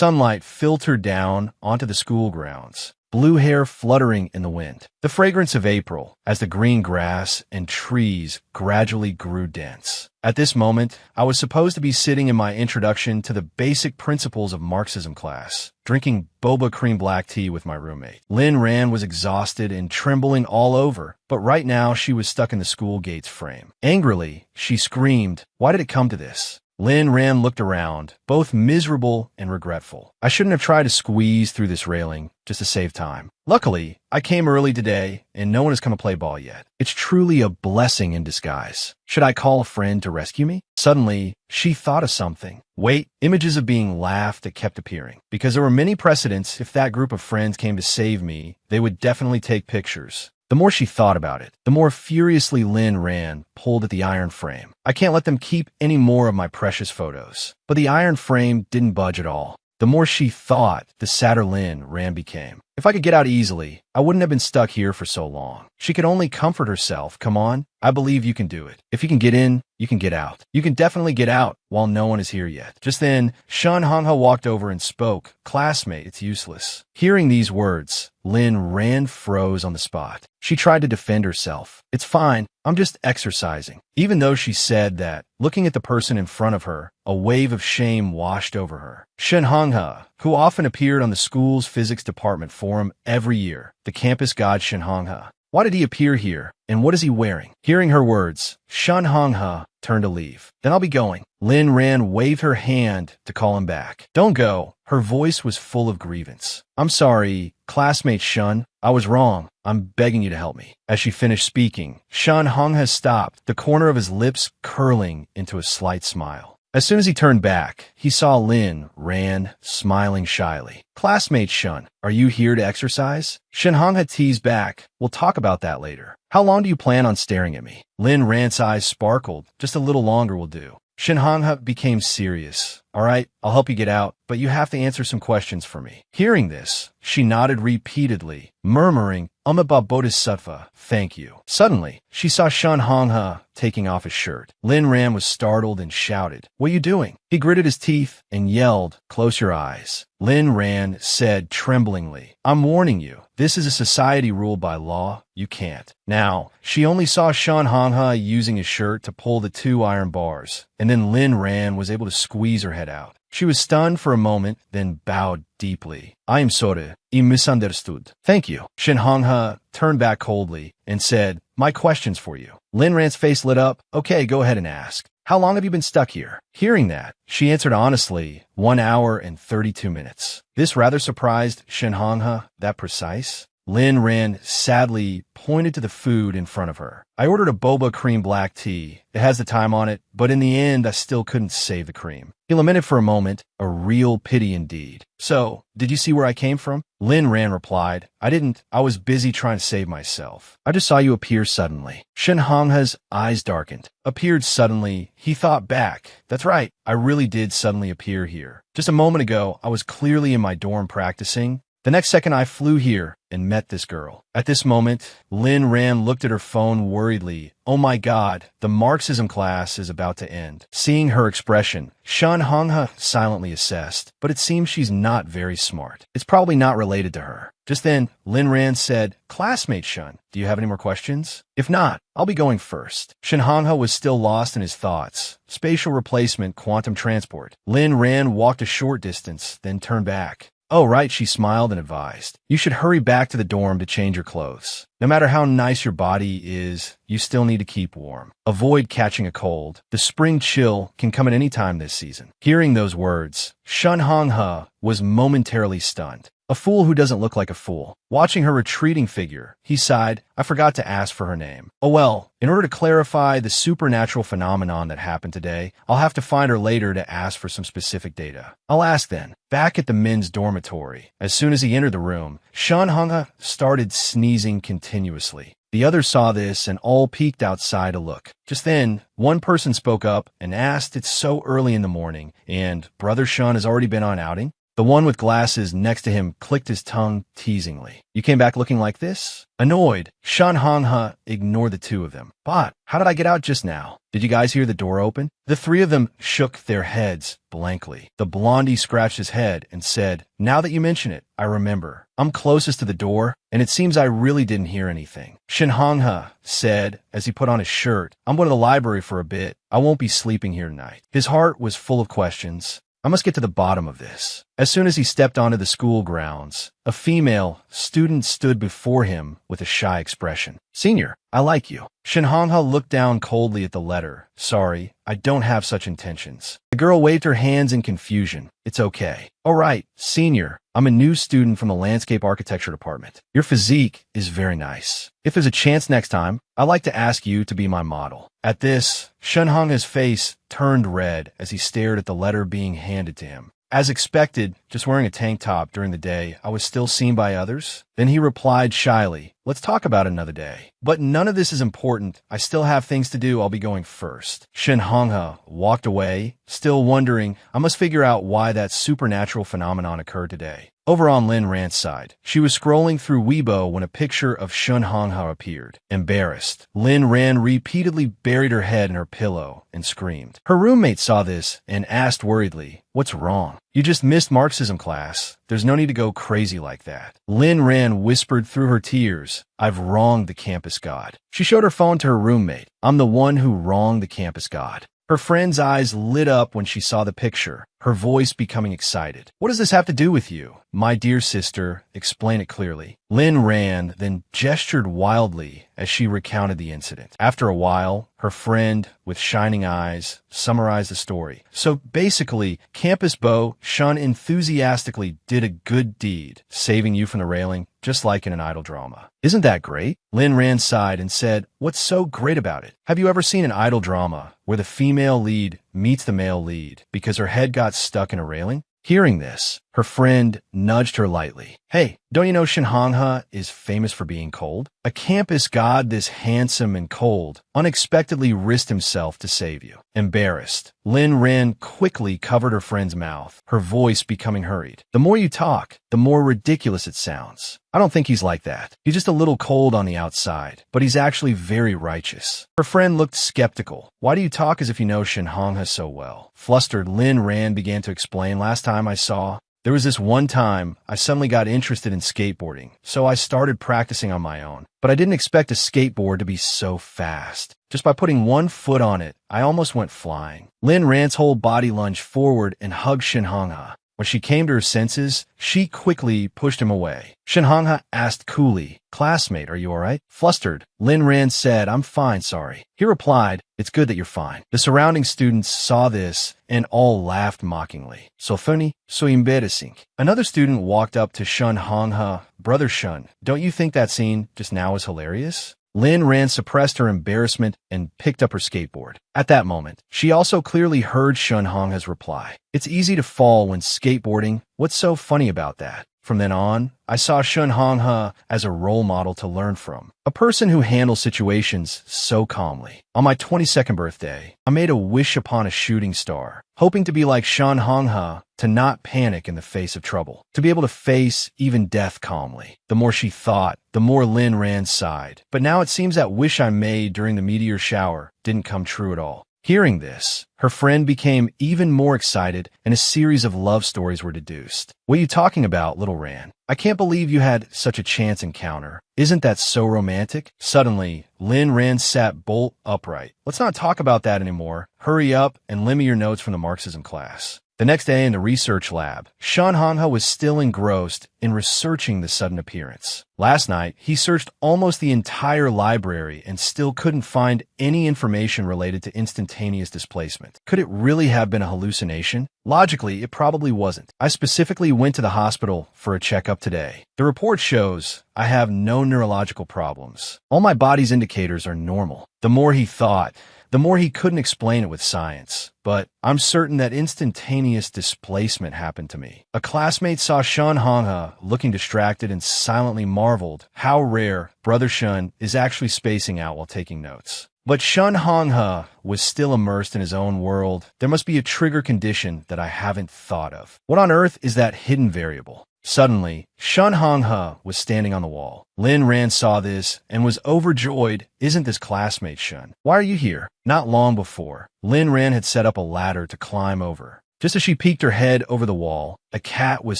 Sunlight filtered down onto the school grounds, blue hair fluttering in the wind. The fragrance of April, as the green grass and trees gradually grew dense. At this moment, I was supposed to be sitting in my introduction to the basic principles of Marxism class, drinking boba cream black tea with my roommate. Lynn Rand was exhausted and trembling all over, but right now she was stuck in the school gate's frame. Angrily, she screamed, "Why did it come to this?" Lynn Rand looked around, both miserable and regretful. I shouldn't have tried to squeeze through this railing just to save time. Luckily, I came early today, and no one has come to play ball yet. It's truly a blessing in disguise. Should I call a friend to rescue me? Suddenly, she thought of something. Wait, images of being laughed at kept appearing. Because there were many precedents, if that group of friends came to save me, they would definitely take pictures. The more she thought about it, the more furiously Lynn Rand pulled at the iron frame. I can't let them keep any more of my precious photos. But the iron frame didn't budge at all. The more she thought, the sadder Lynn Rand became. If I could get out easily, I wouldn't have been stuck here for so long. She could only comfort herself. Come on, I believe you can do it. If you can get in, you can get out. You can definitely get out while no one is here yet. Just then, Shun Hongha walked over and spoke. "Classmate, it's useless." Hearing these words, Lynn Rand froze on the spot. She tried to defend herself. "It's fine. I'm just exercising." Even though she said that, looking at the person in front of her, a wave of shame washed over her. Shun Hongha, who often appeared on the school's physics department forum every year, the campus god Shun Hongha. Why did he appear here, and what is he wearing? Hearing her words, Shun Hongha turned to leave. "Then I'll be going." Lynn Rand waved her hand to call him back. "Don't go." Her voice was full of grievance. "I'm sorry, classmate Shun. I was wrong. I'm begging you to help me." As she finished speaking, Shun Hongha stopped, the corner of his lips curling into a slight smile. As soon as he turned back, he saw Lynn Rand smiling shyly. "Classmate Shun, are you here to exercise?" Shun Hongha teased back. "We'll talk about that later. How long do you plan on staring at me?" Lynn Rand's eyes sparkled. "Just a little longer will do." Shun Hongha became serious. "All right, I'll help you get out, but you have to answer some questions for me." Hearing this, she nodded repeatedly, murmuring, "Amma Bodhisattva, thank you." Suddenly, she saw Shun Hongha taking off his shirt. Lynn Rand was startled and shouted, "What are you doing?" He gritted his teeth and yelled, "Close your eyes." Lynn Rand said tremblingly, "I'm warning you, this is a society ruled by law. You can't." Now, she only saw Shun Hongha using his shirt to pull the 2 iron bars, and then Lynn Rand was able to squeeze her head out. She was stunned for a moment, then bowed deeply. "I am sorry. I misunderstood." "Thank you." Shun Hongha turned back coldly and said, "My question's for you." Lynn Rand's face lit up. "Okay, go ahead and ask. How long have you been stuck here?" Hearing that, she answered honestly, 1 hour and 32 minutes. This rather surprised Shun Hongha. That precise? Lynn Rand sadly pointed to the food in front of her. "I ordered a boba cream black tea. It has the time on it, but in the end, I still couldn't save the cream." He lamented for a moment, a real pity indeed. "So, did you see where I came from?" Lynn Rand replied, "I didn't. I was busy trying to save myself. I just saw you appear suddenly." Shun Hongha's eyes darkened. Appeared suddenly, he thought back. "That's right, I really did suddenly appear here. Just a moment ago, I was clearly in my dorm practicing. The next second I flew here and met this girl." At this moment, Lynn Rand looked at her phone worriedly. "Oh my God, the Marxism class is about to end." Seeing her expression, Shun Hongha silently assessed, but it seems she's not very smart. It's probably not related to her. Just then, Lynn Rand said, "Classmate Shun, do you have any more questions? If not, I'll be going first." Shun Hongha was still lost in his thoughts. Spatial replacement, quantum transport. Lynn Rand walked a short distance, then turned back. "Oh, right," she smiled and advised. "You should hurry back to the dorm to change your clothes. No matter how nice your body is, you still need to keep warm. Avoid catching a cold. The spring chill can come at any time this season." Hearing those words, Shun Hongha was momentarily stunned. A fool who doesn't look like a fool. Watching her retreating figure, he sighed, "I forgot to ask for her name. Oh well, in order to clarify the supernatural phenomenon that happened today, I'll have to find her later to ask for some specific data. I'll ask then." Back at the men's dormitory, as soon as he entered the room, Shun Hongha started sneezing continuously. The others saw this and all peeked outside to look. Just then, one person spoke up and asked, "It's so early in the morning, and Brother Shun has already been on outing?" The one with glasses next to him clicked his tongue teasingly. You came back looking like this? Annoyed, Shan Honghe ignored the two of them. But how did I get out just now? Did you guys hear the door open? The three of them shook their heads blankly. The blondie scratched his head and said, now that you mention it, I remember. I'm closest to the door, and it seems I really didn't hear anything. Shin Honghe said as he put on his shirt, I'm going to the library for a bit. I won't be sleeping here tonight. His heart was full of questions. I must get to the bottom of this. As soon as he stepped onto the school grounds, a female student stood before him with a shy expression. Senior, I like you. Shin Honghe looked down coldly at the letter. Sorry, I don't have such intentions. The girl waved her hands in confusion. It's okay. All right, senior, I'm a new student from the landscape architecture department. Your physique is very nice. If there's a chance next time, I'd like to ask you to be my model. At this, Shin Honghe's face turned red as he stared at the letter being handed to him. As expected, just wearing a tank top during the day, I was still seen by others. Then he replied shyly, let's talk about another day. But none of this is important. I still have things to do. I'll be going first. Shin Honghe walked away, still wondering, I must figure out why that supernatural phenomenon occurred today. Over on Lin Ran's side, she was scrolling through Weibo when a picture of Shin Honghe appeared. Embarrassed, Lin Ran repeatedly buried her head in her pillow and screamed. Her roommate saw this and asked worriedly, what's wrong? You just missed Marxism class. There's no need to go crazy like that. Lin Ran whispered through her tears, I've wronged the campus god. She showed her phone to her roommate. I'm the one who wronged the campus god. Her friend's eyes lit up when she saw the picture, her voice becoming excited. What does this have to do with you? My dear sister, explain it clearly. Lin Ran then gestured wildly as she recounted the incident. After a while, her friend, with shining eyes, summarized the story. So basically, Campus Beau Shun enthusiastically did a good deed, saving you from the railing, just like in an idol drama. Isn't that great? Lin Ran sighed and said, what's so great about it? Have you ever seen an idol drama where the female lead meets the male lead because her head got stuck in a railing? Hearing this, her friend nudged her lightly. Hey, don't you know Shin Honghe is famous for being cold? A campus god this handsome and cold unexpectedly risked himself to save you. Embarrassed, Lin Ran quickly covered her friend's mouth, her voice becoming hurried. The more you talk, the more ridiculous it sounds. I don't think he's like that. He's just a little cold on the outside, but he's actually very righteous. Her friend looked skeptical. Why do you talk as if you know Shin Honghe so well? Flustered, Lin Ran began to explain. Last time I saw, there was this one time I suddenly got interested in skateboarding, so I started practicing on my own. But I didn't expect a skateboard to be so fast. Just by putting one foot on it, I almost went flying. Lin Ran's whole body lunged forward and hugged Shin Honghe. When she came to her senses, she quickly pushed him away. Shin Honghe asked coolly, classmate, are you all right? Flustered, Lin Ran said, I'm fine, sorry. He replied, it's good that you're fine. The surrounding students saw this and all laughed mockingly. So funny, so embarrassing. Another student walked up to Shin Honghe. Brother Shun, don't you think that scene just now is hilarious? Lin Ran suppressed her embarrassment and picked up her skateboard. At that moment, she also clearly heard Shin Honghe's reply. It's easy to fall when skateboarding. What's so funny about that? From then on, I saw Shin Honghe as a role model to learn from. A person who handles situations so calmly. On my 22nd birthday, I made a wish upon a shooting star, hoping to be like Shin Honghe, to not panic in the face of trouble, to be able to face even death calmly. The more she thought, the more Lin Ran sighed. But now it seems that wish I made during the meteor shower didn't come true at all. Hearing this, her friend became even more excited and a series of love stories were deduced. What are you talking about, little Ran? I can't believe you had such a chance encounter. Isn't that so romantic? Suddenly, Lin Ran sat bolt upright. Let's not talk about that anymore. Hurry up and lend me your notes from the Marxism class. The next day in the research lab, Shin Honghe was still engrossed in researching the sudden appearance. Last night, he searched almost the entire library and still couldn't find any information related to instantaneous displacement. Could it really have been a hallucination? Logically, it probably wasn't. I specifically went to the hospital for a checkup today. The report shows I have no neurological problems. All my body's indicators are normal. The more he thought, the more he couldn't explain it with science. But I'm certain that instantaneous displacement happened to me. A classmate saw Shin Honghe looking distracted and silently marveled how rare Brother Shun is actually spacing out while taking notes. But Shun Honghe was still immersed in his own world. There must be a trigger condition that I haven't thought of. What on earth is that hidden variable? Suddenly, Shun Honghe was standing on the wall. Lin Ran saw this and was overjoyed. Isn't this classmate Shun? Why are you here? Not long before, Lin Ran had set up a ladder to climb over. Just as she peeked her head over the wall, a cat was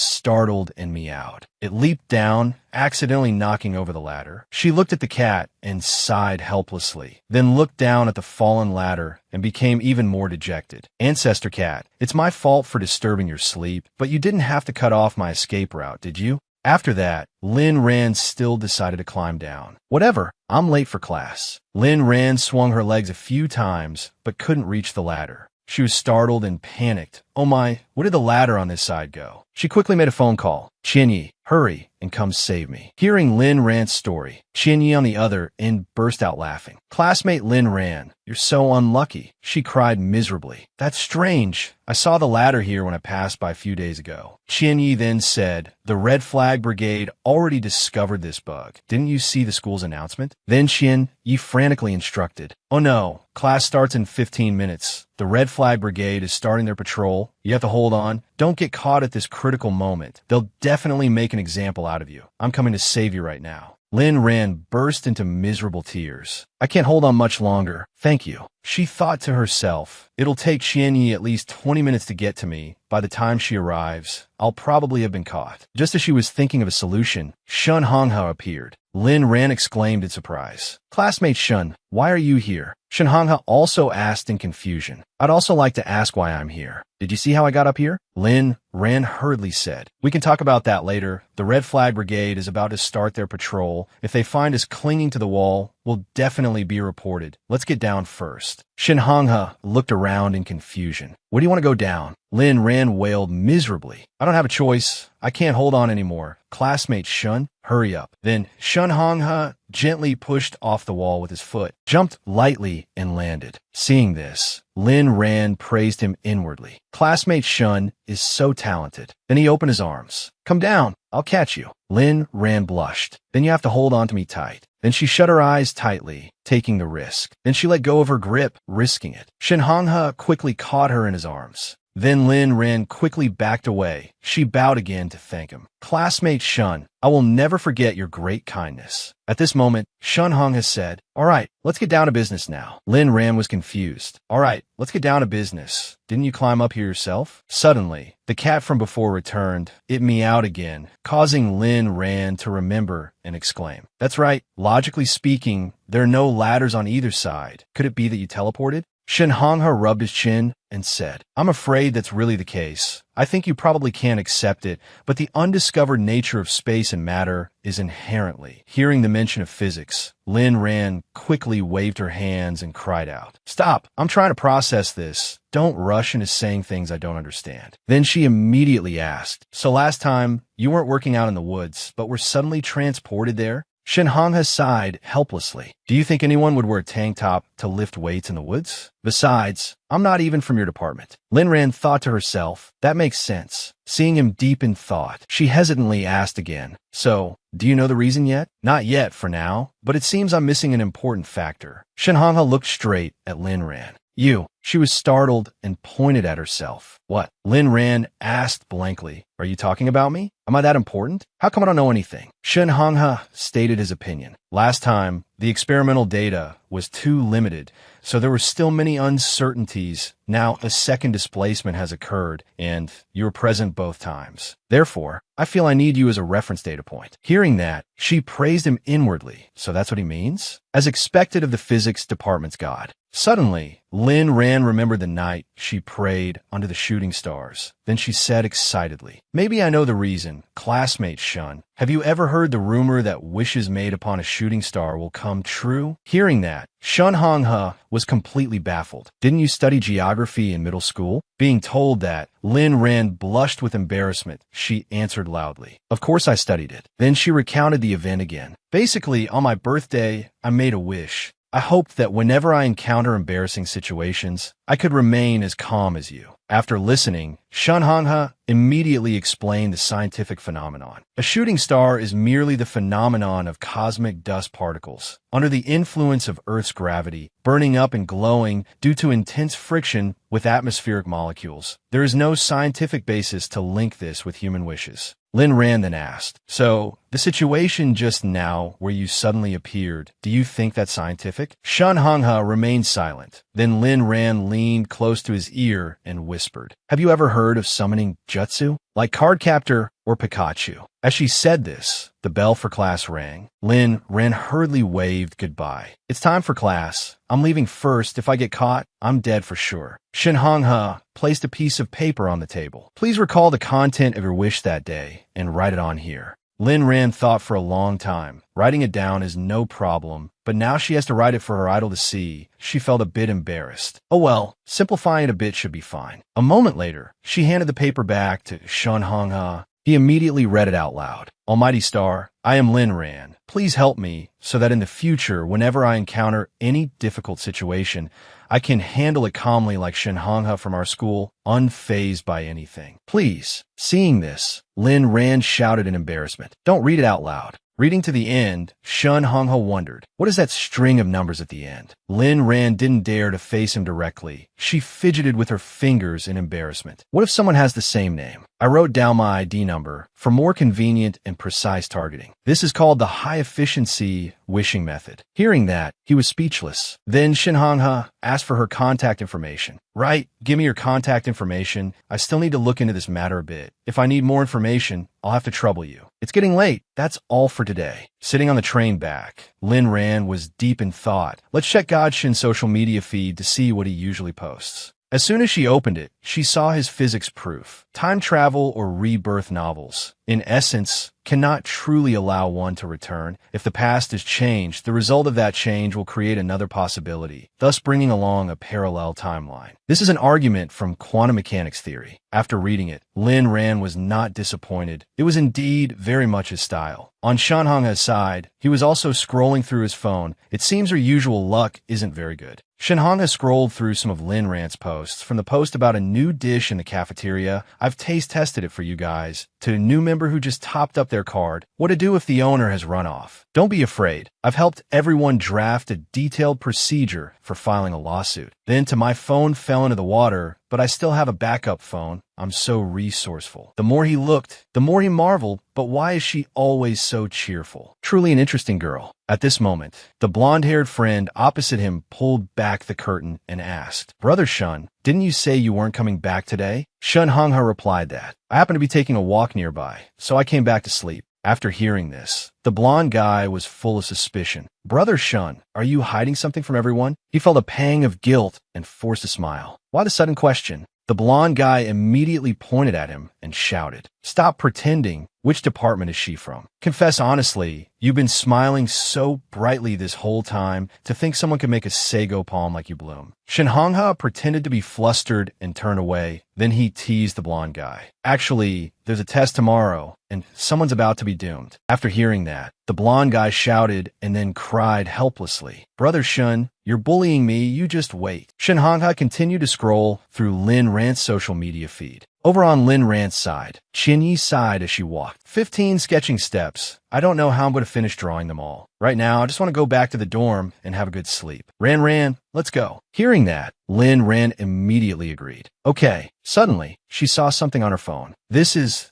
startled and meowed. It leaped down, accidentally knocking over the ladder. She looked at the cat and sighed helplessly, then looked down at the fallen ladder and became even more dejected. Ancestor cat, it's my fault for disturbing your sleep, but you didn't have to cut off my escape route, did you? After that, Lin Ran still decided to climb down. Whatever, I'm late for class. Lin Ran swung her legs a few times, but couldn't reach the ladder. She was startled and panicked. Oh my, where did the ladder on this side go? She quickly made a phone call. Qianyi, hurry and come save me. Hearing Lin Ran's story, Qianyi on the other end burst out laughing. Classmate Lin Ran, you're so unlucky. She cried miserably. That's strange. I saw the ladder here when I passed by a few days ago. Qianyi then said, the Red Flag Brigade already discovered this bug. Didn't you see the school's announcement? Then Qianyi frantically instructed, oh no, class starts in 15 minutes. The Red Flag Brigade is starting their patrol. You have to hold on. Don't get caught at this critical moment. They'll definitely make an example out of you. I'm coming to save you right now. Lin Ran burst into miserable tears. I can't hold on much longer. Thank you. She thought to herself, it'll take Qianyi at least 20 minutes to get to me. By the time she arrives, I'll probably have been caught. Just as she was thinking of a solution, Shun Honghe appeared. Lin Ran exclaimed in surprise. Classmate Shun, why are you here? Shun Honghe also asked in confusion. I'd also like to ask why I'm here. Did you see how I got up here? Lin Ran hurriedly said. We can talk about that later. The Red Flag Brigade is about to start their patrol. If they find us clinging to the wall, we'll definitely be reported. Let's get down first. Shun Honghe looked around in confusion. Where do you want to go down? Lin Ran wailed miserably. I don't have a choice. I can't hold on anymore. Classmate Shun, hurry up. Then Shun Honghe gently pushed off the wall with his foot, jumped lightly, and landed. Seeing this, Lin Ran praised him inwardly. Classmate Shun is so talented. Then he opened his arms. Come down. I'll catch you. Lin Ran blushed. Then you have to hold on to me tight. Then she shut her eyes tightly, taking the risk. Then she let go of her grip, risking it. Shun Honghe quickly caught her in his arms. Then Lin Ran quickly backed away. She bowed again to thank him. Classmate Shun, I will never forget your great kindness. At this moment, Shun Honghe said, all right, let's get down to business now. Lin Ran was confused. All right, let's get down to business. Didn't you climb up here yourself? Suddenly, the cat from before returned. It meowed again, causing Lin Ran to remember and exclaim. That's right. Logically speaking, there are no ladders on either side. Could it be that you teleported? Shun Honghe rubbed his chin and said, I'm afraid that's really the case. I think you probably can't accept it, but the undiscovered nature of space and matter is inherently. Hearing the mention of physics, Lin Ran quickly waved her hands and cried out, Stop! I'm trying to process this. Don't rush into saying things I don't understand. Then she immediately asked, So last time, you weren't working out in the woods, but were suddenly transported there? Shun Honghe sighed helplessly. Do you think anyone would wear a tank top to lift weights in the woods? Besides, I'm not even from your department. Lin Ran thought to herself, that makes sense. Seeing him deep in thought, she hesitantly asked again, So, do you know the reason yet? Not yet for now, but it seems I'm missing an important factor. Shun Honghe looked straight at Lin Ran. You. She was startled and pointed at herself. What? Lin Ran asked blankly. Are you talking about me? Am I that important? How come I don't know anything? Shun Honghe stated his opinion. Last time, the experimental data was too limited, so there were still many uncertainties. Now a second displacement has occurred, and you were present both times. Therefore, I feel I need you as a reference data point. Hearing that, she praised him inwardly. So that's what he means? As expected of the physics department's god. Suddenly, Lin Ran remembered the night she prayed under the shooting stars. Then she said excitedly, Maybe I know the reason. Classmate Shun, have you ever heard the rumor that wishes made upon a shooting star will come true? Hearing that, Shun Honghe was completely baffled. Didn't you study geography in middle school? Being told that, Lin Ran blushed with embarrassment. She answered loudly, Of course I studied it. Then she recounted the event again. Basically, on my birthday, I made a wish. I hoped that whenever I encounter embarrassing situations, I could remain as calm as you. After listening, Shun Hongha immediately explained the scientific phenomenon. A shooting star is merely the phenomenon of cosmic dust particles, under the influence of Earth's gravity, burning up and glowing due to intense friction with atmospheric molecules. There is no scientific basis to link this with human wishes. Lin Ran then asked, "So, the situation just now where you suddenly appeared, do you think that's scientific?" Shun Hongha remained silent. Then Lin Ran leaned close to his ear and whispered, "Have you ever heard of summoning jutsu? Like Cardcaptor or Pikachu?" As she said this, the bell for class rang. Lin Ran hurriedly waved goodbye. "It's time for class. I'm leaving first. If I get caught, I'm dead for sure." Shin Hongha placed a piece of paper on the table. "Please recall the content of your wish that day and write it on here." Lin Ran thought for a long time. Writing it down is no problem, but now she has to write it for her idol to see. She felt a bit embarrassed. Oh well, simplifying it a bit should be fine. A moment later, she handed the paper back to Shun Hongha. He immediately read it out loud. "Almighty Star, I am Lin Ran. Please help me so that in the future, whenever I encounter any difficult situation, I can handle it calmly like Shin Hongha from our school, unfazed by anything. Please." Seeing this, Lin Ran shouted in embarrassment, "Don't read it out loud." Reading to the end, Shun Hongha wondered, what is that string of numbers at the end? Lin Ran didn't dare to face him directly. She fidgeted with her fingers in embarrassment. What if someone has the same name? I wrote down my ID number for more convenient and precise targeting. This is called the high-efficiency wishing method. Hearing that, he was speechless. Then Shin Hongha asked for her contact information. "Right, give me your contact information. I still need to look into this matter a bit. If I need more information, I'll have to trouble you. It's getting late. That's all for today." Sitting on the train back, Lin Ran was deep in thought. Let's check Godshin's social media feed to see what he usually posts. As soon as she opened it, she saw his physics proof. Time travel or rebirth novels, in essence, cannot truly allow one to return. If the past is changed, the result of that change will create another possibility, thus bringing along a parallel timeline. This is an argument from quantum mechanics theory. After reading it, Lin Ran was not disappointed. It was indeed very much his style. On Shun Hongha's side, he was also scrolling through his phone. It seems her usual luck isn't very good. Shin Hongha scrolled through some of Lin Ran's posts, from the post about a new dish in the cafeteria, "I've taste tested it for you guys," to a new member who just topped up their card, "What to do if the owner has run off?" Don't be afraid. I've helped everyone draft a detailed procedure for filing a lawsuit. Then to my phone fell into the water, but I still have a backup phone. I'm so resourceful. The more he looked, the more he marveled, but why is she always so cheerful? Truly an interesting girl. At this moment, the blonde-haired friend opposite him pulled back the curtain and asked, "Brother Shun, didn't you say you weren't coming back today?" Shun Hongha replied that, "I happened to be taking a walk nearby, so I came back to sleep." After hearing this, the blonde guy was full of suspicion. "Brother Shun, are you hiding something from everyone?" He felt a pang of guilt and forced a smile. Why the sudden question? The blonde guy immediately pointed at him and shouted, "Stop pretending. Which department is she from? Confess honestly, you've been smiling so brightly this whole time. To think someone could make a sago palm like you bloom." Shin Hongha pretended to be flustered and turned away. Then he teased the blonde guy. "Actually, there's a test tomorrow, and someone's about to be doomed." After hearing that, the blonde guy shouted and then cried helplessly, "Brother Shun, you're bullying me, you just wait." Shin Hongha continued to scroll through Lin Ran's social media feed. Over on Lin Ran's side, Qianyi sighed as she walked. 15 sketching steps. I don't know how I'm going to finish drawing them all. Right now, I just want to go back to the dorm and have a good sleep. Ran, let's go. Hearing that, Lin Ran immediately agreed. Okay. Suddenly, she saw something on her phone.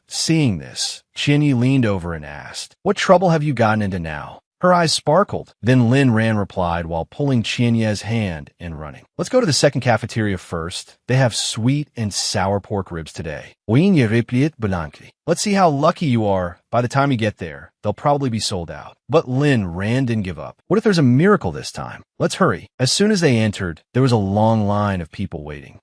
Seeing this, Qianyi leaned over and asked, "What trouble have you gotten into now?" Her eyes sparkled. Then Lin Ran replied while pulling Qianye's hand and running. "Let's go to the second cafeteria first. They have sweet and sour pork ribs today. Let's see how lucky you are. By the time you get there, they'll probably be sold out." But Lin Ran didn't give up. What if there's a miracle this time? Let's hurry. As soon as they entered, there was a long line of people waiting.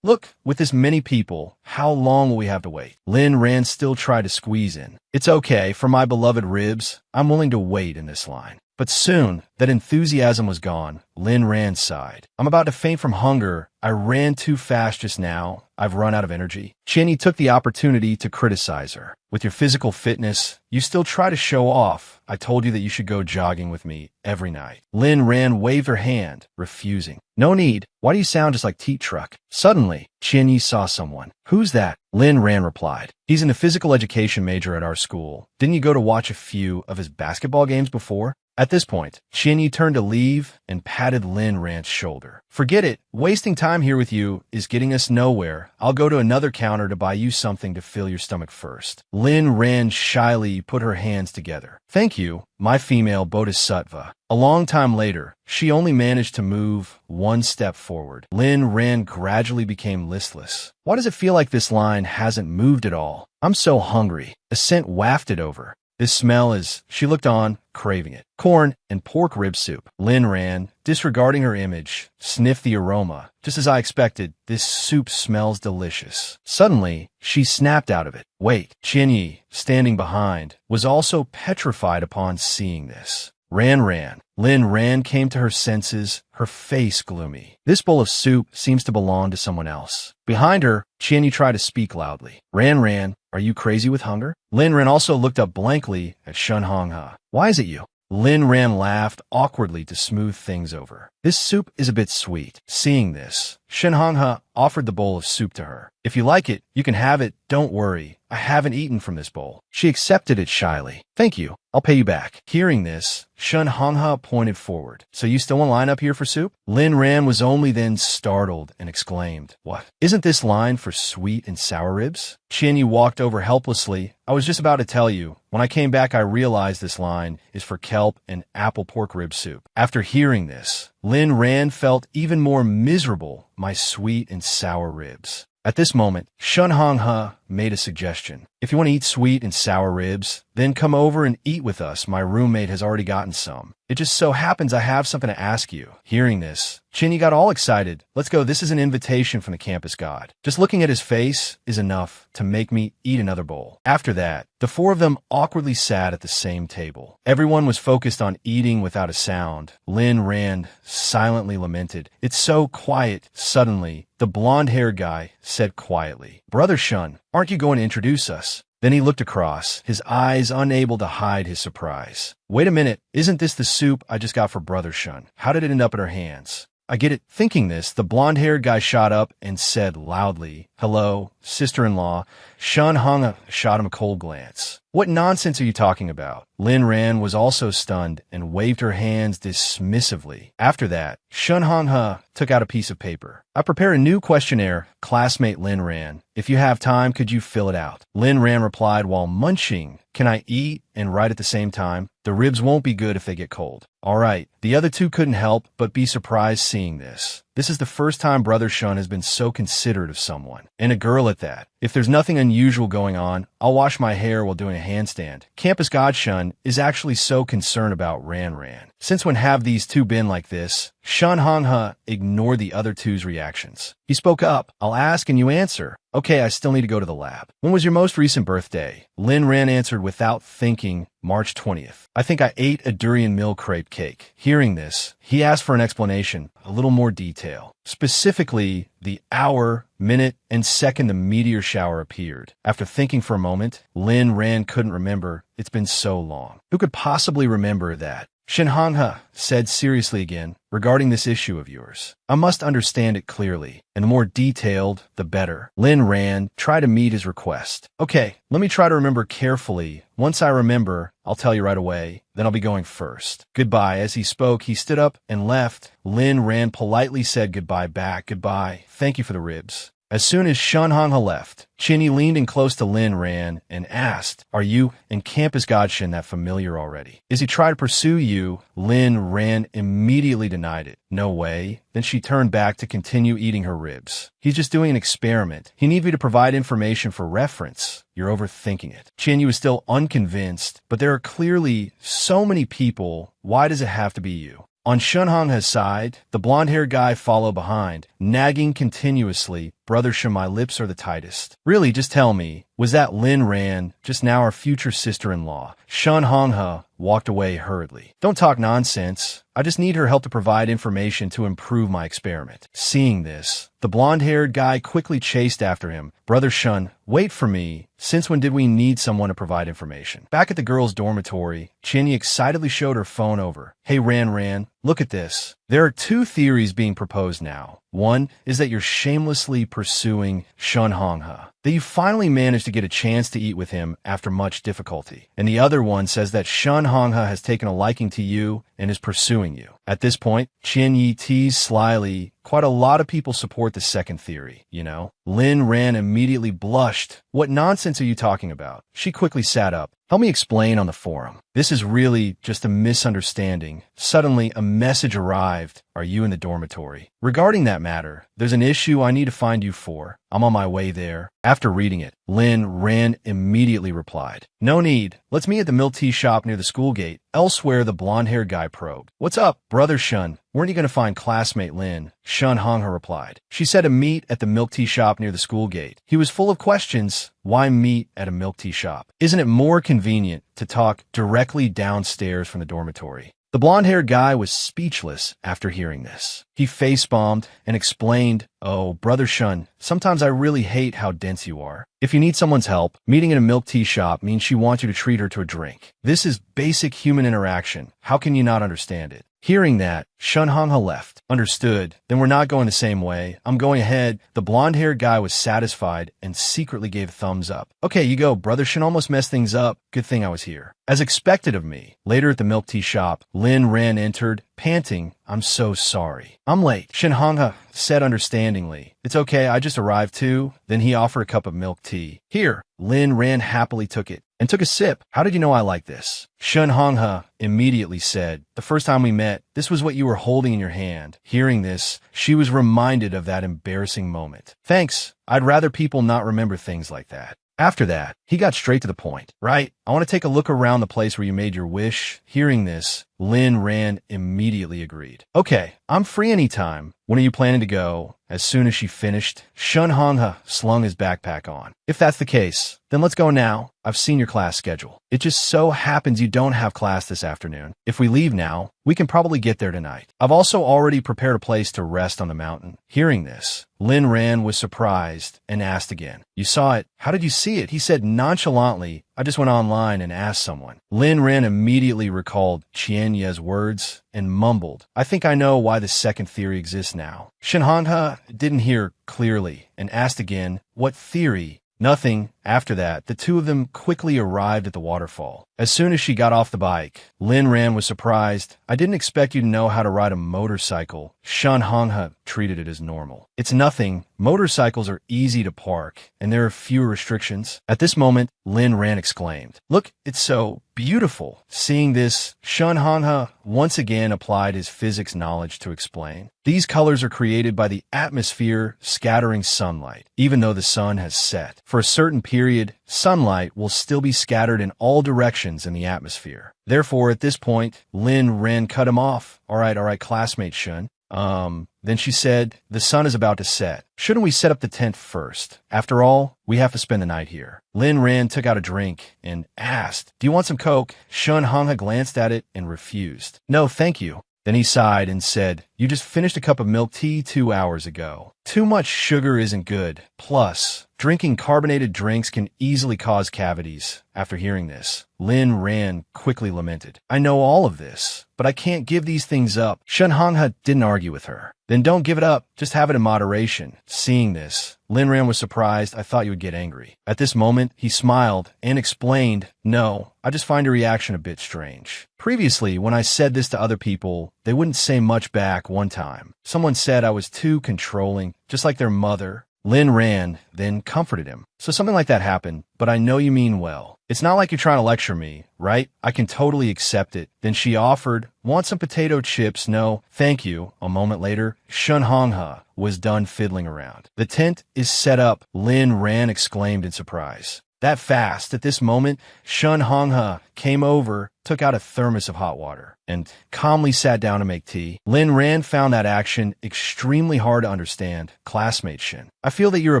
Look, with this many people, how long will we have to wait? Lin Ran still tried to squeeze in. "It's okay, for my beloved ribs. I'm willing to wait in this line." But soon, that enthusiasm was gone. Lin Ran sighed. I'm about to faint from hunger. I ran too fast just now. I've run out of energy. Qianyi took the opportunity to criticize her. With your physical fitness, you still try to show off. I told you that you should go jogging with me every night. Lin Ran waved her hand, refusing. No need. Why do you sound just like Teat Truck? Suddenly, Qianyi saw someone. Who's that? Lin Ran replied. He's a physical education major at our school. Didn't you go to watch a few of his basketball games before? At this point, Qianyi turned to leave and patted Lin Ran's shoulder. Forget it. Wasting time here with you is getting us nowhere. I'll go to another counter to buy you something to fill your stomach first. Lin Ran shyly put her hands together. Thank you, my female bodhisattva. A long time later, she only managed to move one step forward. Lin Ran gradually became listless. Why does it feel like this line hasn't moved at all? I'm so hungry. A scent wafted over. This smell is, she looked on, craving it. Corn and pork rib soup. Lin Ran, disregarding her image, sniffed the aroma. Just as I expected, this soup smells delicious. Suddenly, she snapped out of it. Wait, Qianyi, standing behind, was also petrified upon seeing this. Ran. Lin Ran came to her senses, her face gloomy. This bowl of soup seems to belong to someone else. Behind her, Qianyi tried to speak loudly. Ran, are you crazy with hunger? Lin Ran also looked up blankly at Shen Honghe. Why is it you? Lin Ran laughed awkwardly to smooth things over. This soup is a bit sweet. Seeing this, Shen Honghe offered the bowl of soup to her. If you like it, you can have it. Don't worry. I haven't eaten from this bowl. She accepted it shyly. Thank you. I'll pay you back. Hearing this, Shen Honghe pointed forward. So you still in line up here for soup? Lin Ran was only then startled and exclaimed, What? Isn't this line for sweet and sour ribs? Qianyi walked over helplessly. I was just about to tell you. When I came back, I realized this line is for kelp and apple pork rib soup. After hearing this, Lin Ran felt even more miserable. My sweet and sour ribs. At this moment, Shen Honghe made a suggestion. If you want to eat sweet and sour ribs, then come over and eat with us. My roommate has already gotten some. It just so happens I have something to ask you. Hearing this, Qianyi got all excited. Let's go. This is an invitation from the campus god. Just looking at his face is enough to make me eat another bowl. After that, the four of them awkwardly sat at the same table. Everyone was focused on eating without a sound. Lin Ran silently lamented. It's so quiet. Suddenly, the blonde-haired guy said quietly, Brother Shun, aren't you going to introduce us? Then he looked across, his eyes unable to hide his surprise. Wait a minute, isn't this the soup I just got for Brother Shun? How did it end up in her hands? I get it. Thinking this, the blonde-haired guy shot up and said loudly, Hello, sister-in-law. Shen Honghe shot him a cold glance. What nonsense are you talking about? Lin Ran was also stunned and waved her hands dismissively. After that, Shen Honghe took out a piece of paper. I prepare a new questionnaire, classmate Lin Ran. If you have time, could you fill it out? Lin Ran replied while munching. Can I eat and write at the same time? The ribs won't be good if they get cold. All right. The other two couldn't help but be surprised seeing this. This is the first time Brother Shun has been so considerate of someone, and a girl at that. If there's nothing unusual going on, I'll wash my hair while doing a handstand. Campus God Shun is actually so concerned about Ran. Since when have these two been like this? Shen Honghe ignored the other two's reactions. He spoke up. I'll ask and you answer. Okay, I still need to go to the lab. When was your most recent birthday? Lin Ran answered without thinking, March 20th. I think I ate a durian milk crepe cake. Hearing this, he asked for an explanation, a little more detail. Specifically, the hour, minute, and second the meteor shower appeared. After thinking for a moment, Lin Ran couldn't remember. It's been so long. Who could possibly remember that? Shen Honghe said seriously again, regarding this issue of yours. I must understand it clearly, and the more detailed, the better. Lin Ran tried to meet his request. Okay, let me try to remember carefully. Once I remember, I'll tell you right away. Then I'll be going first. Goodbye. As he spoke, he stood up and left. Lin Ran politely said goodbye back. Goodbye. Thank you for the ribs. As soon as Shen Honghe left, Qianyi leaned in close to Lin Ran and asked, Are you and Campus Godshin that familiar already? Is he trying to pursue you? Lin Ran immediately denied it. No way. Then she turned back to continue eating her ribs. He's just doing an experiment. He needs me to provide information for reference. You're overthinking it. Qianyi was still unconvinced, but there are clearly so many people. Why does it have to be you? On Shen Honghe's side, the blonde-haired guy followed behind, nagging continuously. Brother Shen, my lips are the tightest. Really, just tell me, was that Lin Ran, just now our future sister-in-law? Shun Honghe walked away hurriedly. Don't talk nonsense. I just need her help to provide information to improve my experiment. Seeing this, the blonde-haired guy quickly chased after him. Brother Shun, wait for me. Since when did we need someone to provide information? Back at the girls' dormitory, Chinny excitedly showed her phone over. Hey Ran, look at this. There are two theories being proposed now. One is that you're shamelessly pursuing Shun Honghe, that you finally managed to get a chance to eat with him after much difficulty. And the other one says that Shun Honghe has taken a liking to you and is pursuing you. At this point, Qian Yi teased slyly, quite a lot of people support the second theory, you know? Lin Ran immediately blushed. What nonsense are you talking about? She quickly sat up. Help me explain on the forum. This is really just a misunderstanding. Suddenly, a message arrived. Are you in the dormitory? Regarding that matter, there's an issue I need to find you for. I'm on my way there. After reading it, Lin Ran immediately replied. No need. Let's meet at the milk tea shop near the school gate. Elsewhere, the blonde-haired guy probed. What's up, Brother Shun? Weren't you going to find classmate Lin? Shun Honghe replied. She said to meet at the milk tea shop near the school gate. He was full of questions. Why meet at a milk tea shop? Isn't it more convenient to talk directly downstairs from the dormitory? The blonde-haired guy was speechless after hearing this. He face-bombed and explained, Oh, Brother Shun, sometimes I really hate how dense you are. If you need someone's help, meeting in a milk tea shop means she wants you to treat her to a drink. This is basic human interaction. How can you not understand it? Hearing that, Shun Honghe left. Understood. Then we're not going the same way. I'm going ahead. The blonde-haired guy was satisfied and secretly gave a thumbs up. Okay, you go. Brother Shun almost messed things up. Good thing I was here. As expected of me, later at the milk tea shop, Lin Ran entered, panting, I'm so sorry. I'm late. Shin Honghe said understandingly. It's okay, I just arrived too. Then he offered a cup of milk tea. Here. Lin Ran happily took it and took a sip. How did you know I like this? Shun Honghe immediately said, the first time we met, this was what you were holding in your hand. Hearing this, she was reminded of that embarrassing moment. Thanks. I'd rather people not remember things like that. After that, he got straight to the point. Right, I want to take a look around the place where you made your wish. Hearing this, Lin Ran immediately agreed. Okay, I'm free anytime. When are you planning to go? As soon as she finished, Shun Honghe slung his backpack on. If that's the case, then let's go now. I've seen your class schedule. It just so happens you don't have class this afternoon. If we leave now, we can probably get there tonight. I've also already prepared a place to rest on the mountain. Hearing this, Lin Ran was surprised and asked again. You saw it. How did you see it? He said nonchalantly, I just went online and asked someone. Lin Ran immediately recalled Qian Ye's words and mumbled, I think I know why the second theory exists now. Shin Honghe didn't hear clearly and asked again, what theory? Nothing. After that, the two of them quickly arrived at the waterfall. As soon as she got off the bike, Lin Ran was surprised. I didn't expect you to know how to ride a motorcycle. Shun Honghe treated it as normal. It's nothing. Motorcycles are easy to park, and there are fewer restrictions. At this moment, Lin Ran exclaimed, Look, it's so beautiful. Seeing this, Shun Honghe once again applied his physics knowledge to explain. These colors are created by the atmosphere scattering sunlight, even though the sun has set. For a certain period, sunlight will still be scattered in all directions in the atmosphere. Therefore, at this point, Lin Ran cut him off. All right, classmate Shun. Then she said, the sun is about to set. Shouldn't we set up the tent first? After all, we have to spend the night here. Lin Ran took out a drink and asked, do you want some Coke? Shun Honghe glanced at it and refused. No, thank you. Then he sighed and said, you just finished a cup of milk tea 2 hours ago. Too much sugar isn't good. Plus, drinking carbonated drinks can easily cause cavities. After hearing this, Lin Ran quickly lamented. I know all of this, but I can't give these things up. Shun Honghe didn't argue with her. Then don't give it up. Just have it in moderation. Seeing this, Lin Ran was surprised. I thought you would get angry. At this moment, he smiled and explained, no, I just find your reaction a bit strange. Previously, when I said this to other people, they wouldn't say much back one time. Someone said I was too controlling, just like their mother. Lin Ran then comforted him. So something like that happened, but I know you mean well. It's not like you're trying to lecture me, right? I can totally accept it. Then she offered, want some potato chips? No, thank you. A moment later, Shun Honghe was done fiddling around. The tent is set up, Lin Ran exclaimed in surprise. That fast, at this moment, Shun Honghe came over took out a thermos of hot water and calmly sat down to make tea. Lin Ran found that action extremely hard to understand. Classmate Shin, I feel that you're a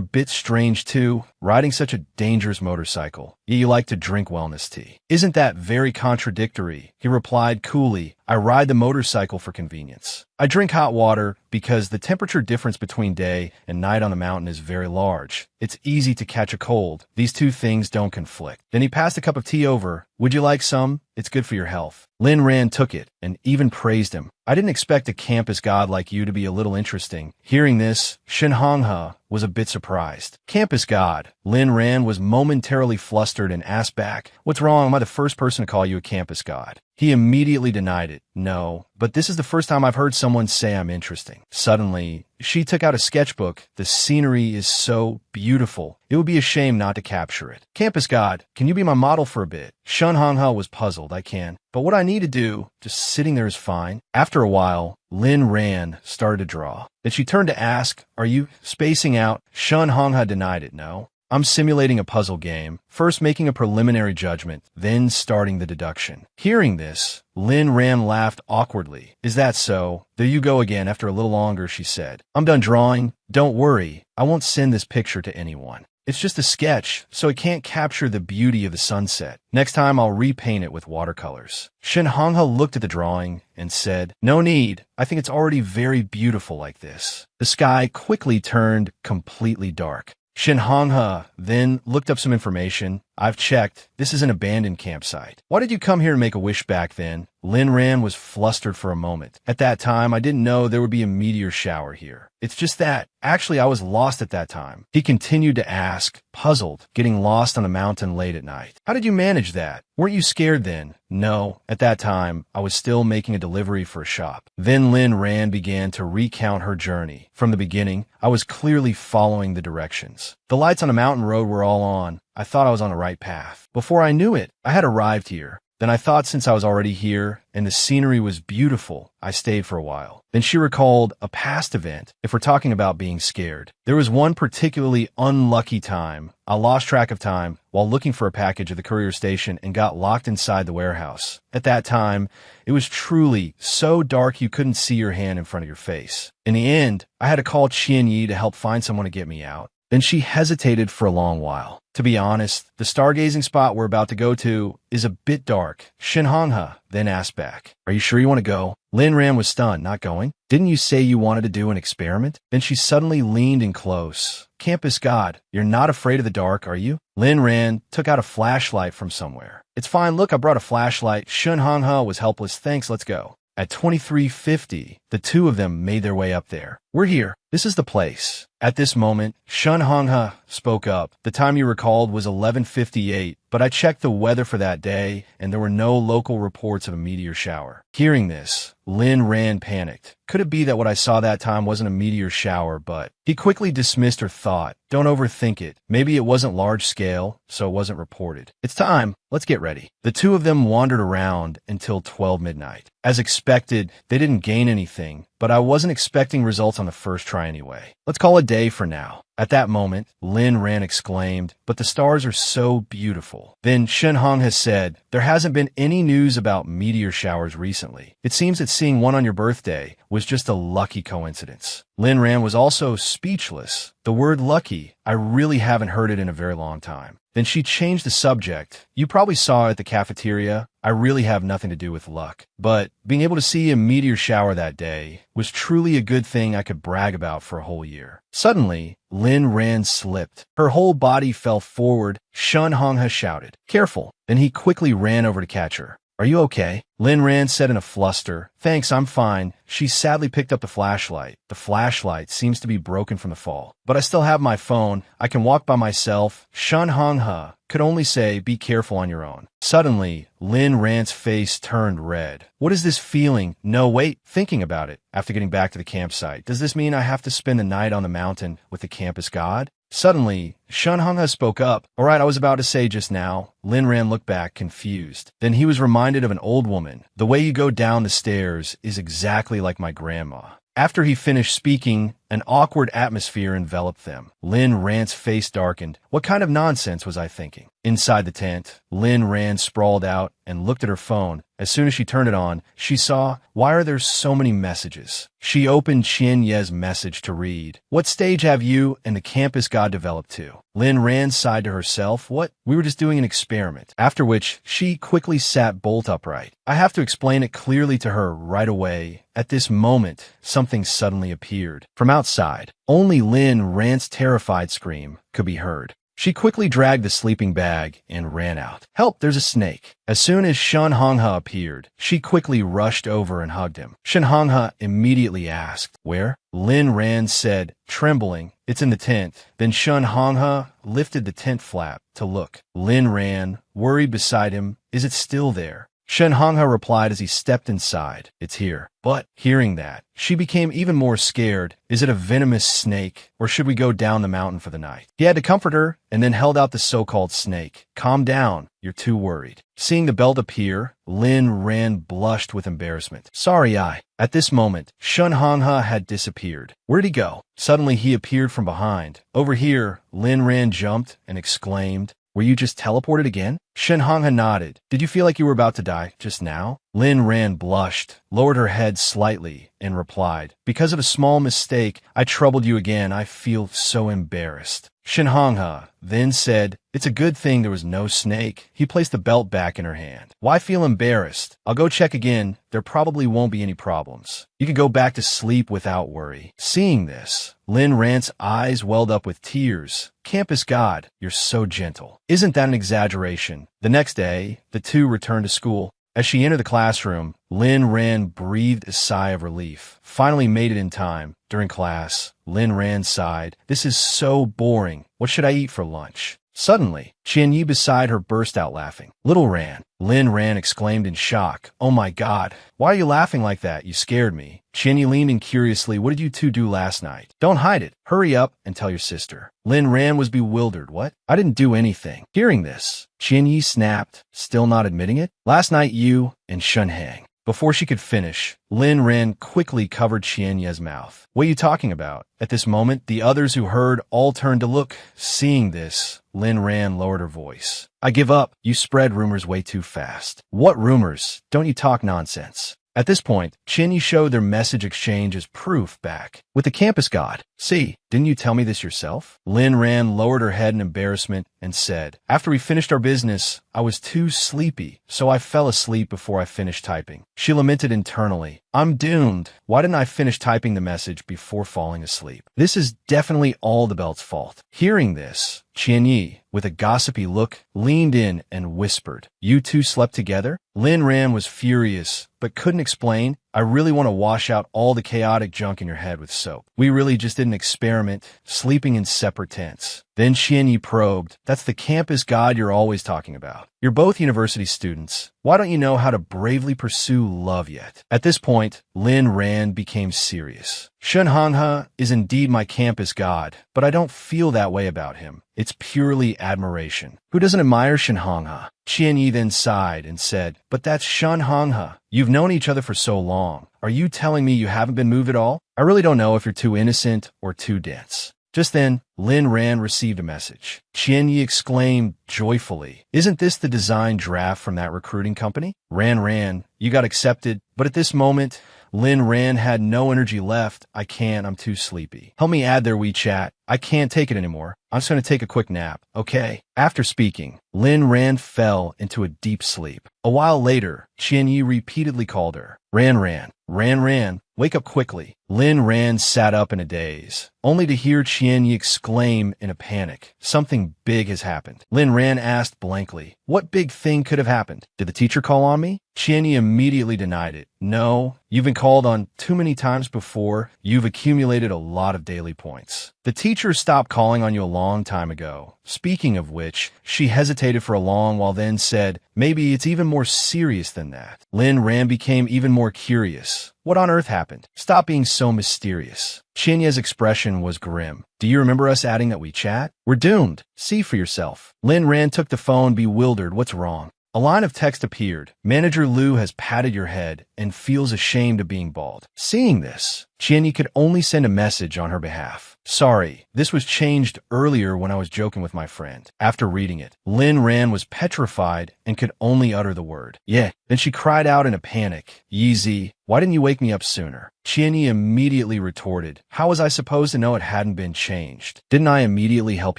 bit strange too, riding such a dangerous motorcycle. Yet you like to drink wellness tea. Isn't that very contradictory? He replied coolly, I ride the motorcycle for convenience. I drink hot water because the temperature difference between day and night on the mountain is very large. It's easy to catch a cold. These two things don't conflict. Then he passed a cup of tea over. Would you like some? It's good for your health. Lin Ran took it and even praised him. I didn't expect a campus god like you to be a little interesting. Hearing this, Shin Honghe was a bit surprised. Campus god. Lin Ran was momentarily flustered and asked back, what's wrong? Am I the first person to call you a campus god? He immediately denied it. No, but this is the first time I've heard someone say I'm interesting. Suddenly, she took out a sketchbook. The scenery is so beautiful. It would be a shame not to capture it. Campus god, can you be my model for a bit? Shun Honghe was puzzled. I can. But what I need to do, just sitting there is fine. After a while, Lin Ran started to draw. Then she turned to ask, are you spacing out? Shun Honghe denied it. No. I'm simulating a puzzle game, first making a preliminary judgment, then starting the deduction. Hearing this, Lin Ran laughed awkwardly. Is that so? There you go again. After a little longer, she said. I'm done drawing. Don't worry. I won't send this picture to anyone. It's just a sketch, so it can't capture the beauty of the sunset. Next time, I'll repaint it with watercolors. Shin Honghe looked at the drawing and said, no need. I think it's already very beautiful like this. The sky quickly turned completely dark. Shin Honghe then looked up some information. I've checked. This is an abandoned campsite. Why did you come here and make a wish back then? Lin Ran was flustered for a moment. At that time, I didn't know there would be a meteor shower here. It's just that. Actually, I was lost at that time. He continued to ask, puzzled, getting lost on a mountain late at night. How did you manage that? Weren't you scared then? No. At that time, I was still making a delivery for a shop. Then Lin Ran began to recount her journey. From the beginning, I was clearly following the directions. The lights on a mountain road were all on. I thought I was on the right path. Before I knew it, I had arrived here. Then I thought since I was already here and the scenery was beautiful, I stayed for a while. Then she recalled a past event, if we're talking about being scared. There was one particularly unlucky time. I lost track of time while looking for a package at the courier station and got locked inside the warehouse. At that time, it was truly so dark you couldn't see your hand in front of your face. In the end, I had to call Qian Yi to help find someone to get me out. Then she hesitated for a long while. To be honest, the stargazing spot we're about to go to is a bit dark. Shin Honghe then asked back, are you sure you want to go? Lin Ran was stunned. Not going? Didn't you say you wanted to do an experiment? Then she suddenly leaned in close. Campus god, you're not afraid of the dark, are you? Lin Ran took out a flashlight from somewhere. It's fine. Look, I brought a flashlight. Shin Honghe was helpless. Thanks, let's go. At 2350, the two of them made their way up there. We're here. This is the place. At this moment, Shun Honghe spoke up. The time you recalled was 11:58, but I checked the weather for that day, and there were no local reports of a meteor shower. Hearing this, Lin Ran panicked. Could it be that what I saw that time wasn't a meteor shower, but he quickly dismissed her thought. Don't overthink it. Maybe it wasn't large scale, so it wasn't reported. It's time. Let's get ready. The two of them wandered around until 12 midnight. As expected, they didn't gain anything, but I wasn't expecting results on the first try anyway. Let's call it a day for now. At that moment, Lin Ran exclaimed, but the stars are so beautiful. Then Shin Honghe said, there hasn't been any news about meteor showers recently. It seems that seeing one on your birthday was just a lucky coincidence. Lin Ran was also speechless. The word lucky, I really haven't heard it in a very long time. Then she changed the subject. You probably saw it at the cafeteria. I really have nothing to do with luck. But being able to see a meteor shower that day was truly a good thing I could brag about for a whole year. Suddenly, Lin Ran slipped. Her whole body fell forward. Shun Honghe shouted, careful. Then he quickly ran over to catch her. Are you okay? Lin Ran said in a fluster. Thanks, I'm fine. She sadly picked up the flashlight. The flashlight seems to be broken from the fall. But I still have my phone. I can walk by myself. Shun Honghe could only say, be careful on your own. Suddenly, Lin Ran's face turned red. What is this feeling? No, wait, thinking about it. After getting back to the campsite, does this mean I have to spend the night on the mountain with the campus god? Suddenly, Shun Honghe spoke up. All right, I was about to say just now. Lin Ran looked back, confused. Then he was reminded of an old woman. The way you go down the stairs is exactly like my grandma. After he finished speaking, An awkward atmosphere enveloped them. Lin Ran's face darkened. What kind of nonsense was I thinking? Inside the tent, Lin Ran sprawled out and looked at her phone. As soon as she turned it on, she saw, why are there so many messages? She opened Qian Ye's message to read. What stage have you and the campus god developed to? Lin Ran sighed to herself. What? We were just doing an experiment. After which, she quickly sat bolt upright. I have to explain it clearly to her right away. At this moment, something suddenly appeared. From outside, only Lin Ran's terrified scream could be heard. She quickly dragged the sleeping bag and ran out. Help, there's a snake. As soon as Shen Honghe appeared, she quickly rushed over and hugged him. Shen Honghe immediately asked, where? Lin Ran said, trembling, it's in the tent. Then Shen Honghe lifted the tent flap to look. Lin Ran, worried beside him, is it still there? Shen Honghe replied as he stepped inside, it's here. But, hearing that, she became even more scared. Is it a venomous snake, or should we go down the mountain for the night? He had to comfort her, and then held out the so-called snake. Calm down, you're too worried. Seeing the belt appear, Lin Ran blushed with embarrassment. Sorry, At this moment, Shen Honghe had disappeared. Where'd he go? Suddenly he appeared from behind. Over here, Lin Ran jumped and exclaimed, were you just teleported again? Shen Honghe nodded. Did you feel like you were about to die just now? Lin Ran blushed, lowered her head slightly, and replied, because of a small mistake, I troubled you again. I feel so embarrassed. Shen Honghe then said, it's a good thing there was no snake. He placed the belt back in her hand. Why feel embarrassed? I'll go check again. There probably won't be any problems. You can go back to sleep without worry. Seeing this, Lin Ran's eyes welled up with tears. Campus God, you're so gentle. Isn't that an exaggeration? The next day, the two returned to school. As she entered the classroom, Lin Ran breathed a sigh of relief. Finally made it in time. During class, Lin Ran sighed. This is so boring. What should I eat for lunch? Suddenly, Qian Yi beside her burst out laughing. Little Ran, Lin Ran exclaimed in shock. Oh my God, why are you laughing like that? You scared me. Qian Yi leaned in curiously. What did you two do last night? Don't hide it. Hurry up and tell your sister. Lin Ran was bewildered. What? I didn't do anything. Hearing this, Qian Yi snapped, still not admitting it. Last night you and Shun Hang. Before she could finish, Lin Ran quickly covered Qian Ye's mouth. What are you talking about? At this moment, the others who heard all turned to look. Seeing this, Lin Ran lowered her voice. I give up. You spread rumors way too fast. What rumors? Don't you talk nonsense. At this point, Qian Yi showed their message exchange as proof back. With the campus god. See, didn't you tell me this yourself? Lin Ran lowered her head in embarrassment and said, after we finished our business, I was too sleepy, so I fell asleep before I finished typing. She lamented internally. I'm doomed. Why didn't I finish typing the message before falling asleep? This is definitely all the belt's fault. Hearing this, Qian Yi, with a gossipy look, leaned in and whispered, you two slept together? Lin Ran was furious, but couldn't explain. I really want to wash out all the chaotic junk in your head with soap. We really just did an experiment, sleeping in separate tents. Then Qian Yi probed, that's the campus god you're always talking about. You're both university students. Why don't you know how to bravely pursue love yet? At this point, Lin Ran became serious. Shen Honghe is indeed my campus god, but I don't feel that way about him. It's purely admiration. Who doesn't admire Shen Honghe? Qian Yi then sighed and said, but that's Shen Honghe. You've known each other for so long. Are you telling me you haven't been moved at all? I really don't know if you're too innocent or too dense. Just then, Lin Ran received a message. Qian Yi exclaimed joyfully, isn't this the design draft from that recruiting company? Ran, you got accepted, but at this moment, Lin Ran had no energy left. I'm too sleepy. Help me add their WeChat. I can't take it anymore. I'm just going to take a quick nap. Okay. After speaking, Lin Ran fell into a deep sleep. A while later, Qian Yi repeatedly called her. Ran, wake up quickly. Lin Ran sat up in a daze, only to hear Qian Yi exclaim in a panic. Something big has happened. Lin Ran asked blankly, what big thing could have happened? Did the teacher call on me? Qian Yi immediately denied it. No, you've been called on too many times before. You've accumulated a lot of daily points. The teacher stopped calling on you a long time ago. Speaking of which, she hesitated for a long while then said, maybe it's even more serious than that. Lin Ran became even more curious. What on earth happened? Stop being so mysterious. Qian Yi's expression was grim. Do you remember us adding that WeChat? We're doomed. See for yourself. Lin Ran took the phone bewildered. What's wrong? A line of text appeared. Manager Lu has patted your head and feels ashamed of being bald. Seeing this, Qianyi could only send a message on her behalf. Sorry, this was changed earlier when I was joking with my friend. After reading it, Lin Ran was petrified and could only utter the word, yeah. Then she cried out in a panic, Yeezy, why didn't you wake me up sooner? Qianyi immediately retorted, how was I supposed to know it hadn't been changed? Didn't I immediately help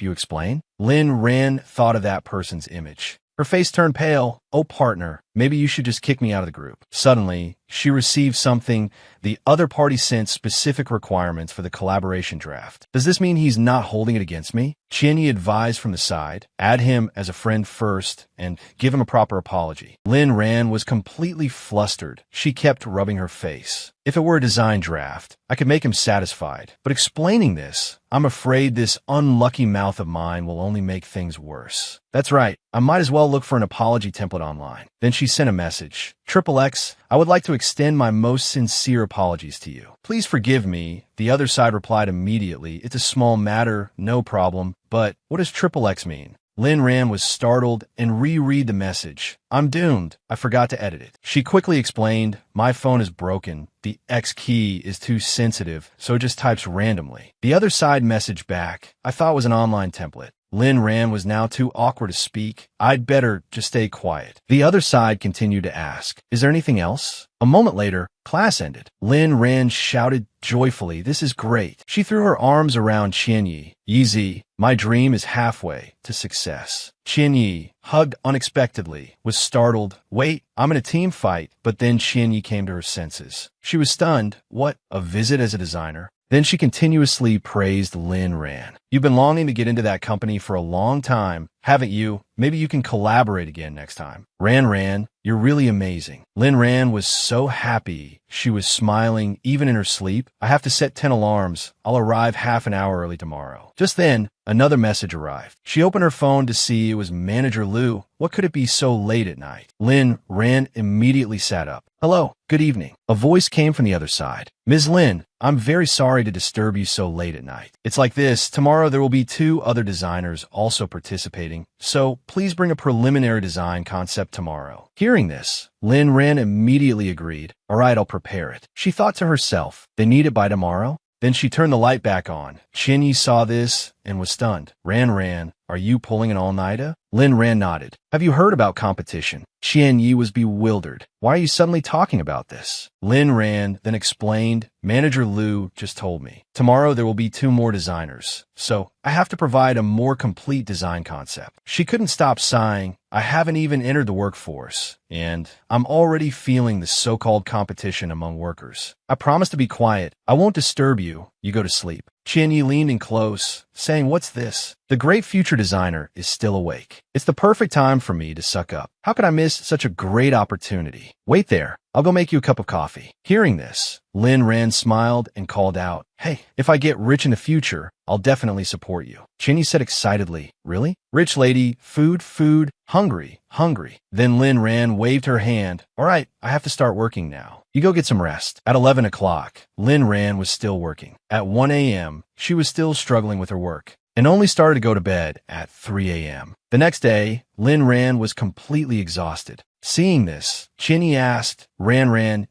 you explain? Lin Ran thought of that person's image. Her face turned pale. Oh, partner, maybe you should just kick me out of the group. Suddenly, she received something. The other party sent specific requirements for the collaboration draft. Does this mean he's not holding it against me? Qianyi advised from the side, add him as a friend first and give him a proper apology. Lin Ran was completely flustered. She kept rubbing her face. If it were a design draft, I could make him satisfied. But explaining this, I'm afraid this unlucky mouth of mine will only make things worse. That's right. I might as well look for an apology template online. Then she sent a message. XXX, I would like to extend my most sincere apologies to you. Please forgive me. The other side replied immediately. It's a small matter, no problem. But what does XXX mean? Lin Ran was startled and reread the message. I'm doomed. I forgot to edit it. She quickly explained, my phone is broken. The X key is too sensitive, so it just types randomly. The other side messaged back. I thought it was an online template. Lin Ran was now too awkward to speak. I'd better just stay quiet. The other side continued to ask, is there anything else? A moment later, class ended. Lin Ran shouted joyfully, this is great. She threw her arms around Qianyi. Yeezy, my dream is halfway to success. Qianyi, hugged unexpectedly, was startled. Wait, I'm in a team fight. But then Qianyi came to her senses. She was stunned. What, a visit as a designer? Then she continuously praised Lin Ran. You've been longing to get into that company for a long time, haven't you? Maybe you can collaborate again next time. Ran, you're really amazing. Lin Ran was so happy. She was smiling even in her sleep. I have to set 10 alarms. I'll arrive half an hour early tomorrow. Just then, another message arrived. She opened her phone to see it was Manager Lu. What could it be so late at night? Lin Ran immediately sat up. Hello, good evening. A voice came from the other side. Ms. Lin, I'm very sorry to disturb you so late at night. It's like this. Tomorrow there will be 2 other designers also participating, so please bring a preliminary design concept tomorrow. Hearing this, Lin Ran immediately agreed. All right, I'll prepare it. She thought to herself, they need it by tomorrow? Then she turned the light back on. Qianyi saw this and was stunned. Ran, are you pulling an all-nighter? Lin Ran nodded. Have you heard about competition? Qianyi was bewildered. Why are you suddenly talking about this? Lin Ran then explained, Manager Lu just told me. Tomorrow there will be 2 more designers, so I have to provide a more complete design concept. She couldn't stop sighing. I haven't even entered the workforce, and I'm already feeling the so-called competition among workers. I promise to be quiet. I won't disturb you. You go to sleep. Qianyi leaned in close, saying, what's this? The great future designer is still awake. It's the perfect time for me to suck up. How could I miss such a great opportunity? Wait there. I'll go make you a cup of coffee. Hearing this, Lin Ran smiled and called out, hey, if I get rich in the future, I'll definitely support you. Qianyi said excitedly, really? Rich lady, food, hungry. Then Lin Ran waved her hand. All right, I have to start working now. You go get some rest. At 11 o'clock, Lin Ran was still working. At 1 a.m., she was still struggling with her work and only started to go to bed at 3 a.m. The next day, Lin Ran was completely exhausted. Seeing this, Qianyi asked, Ran,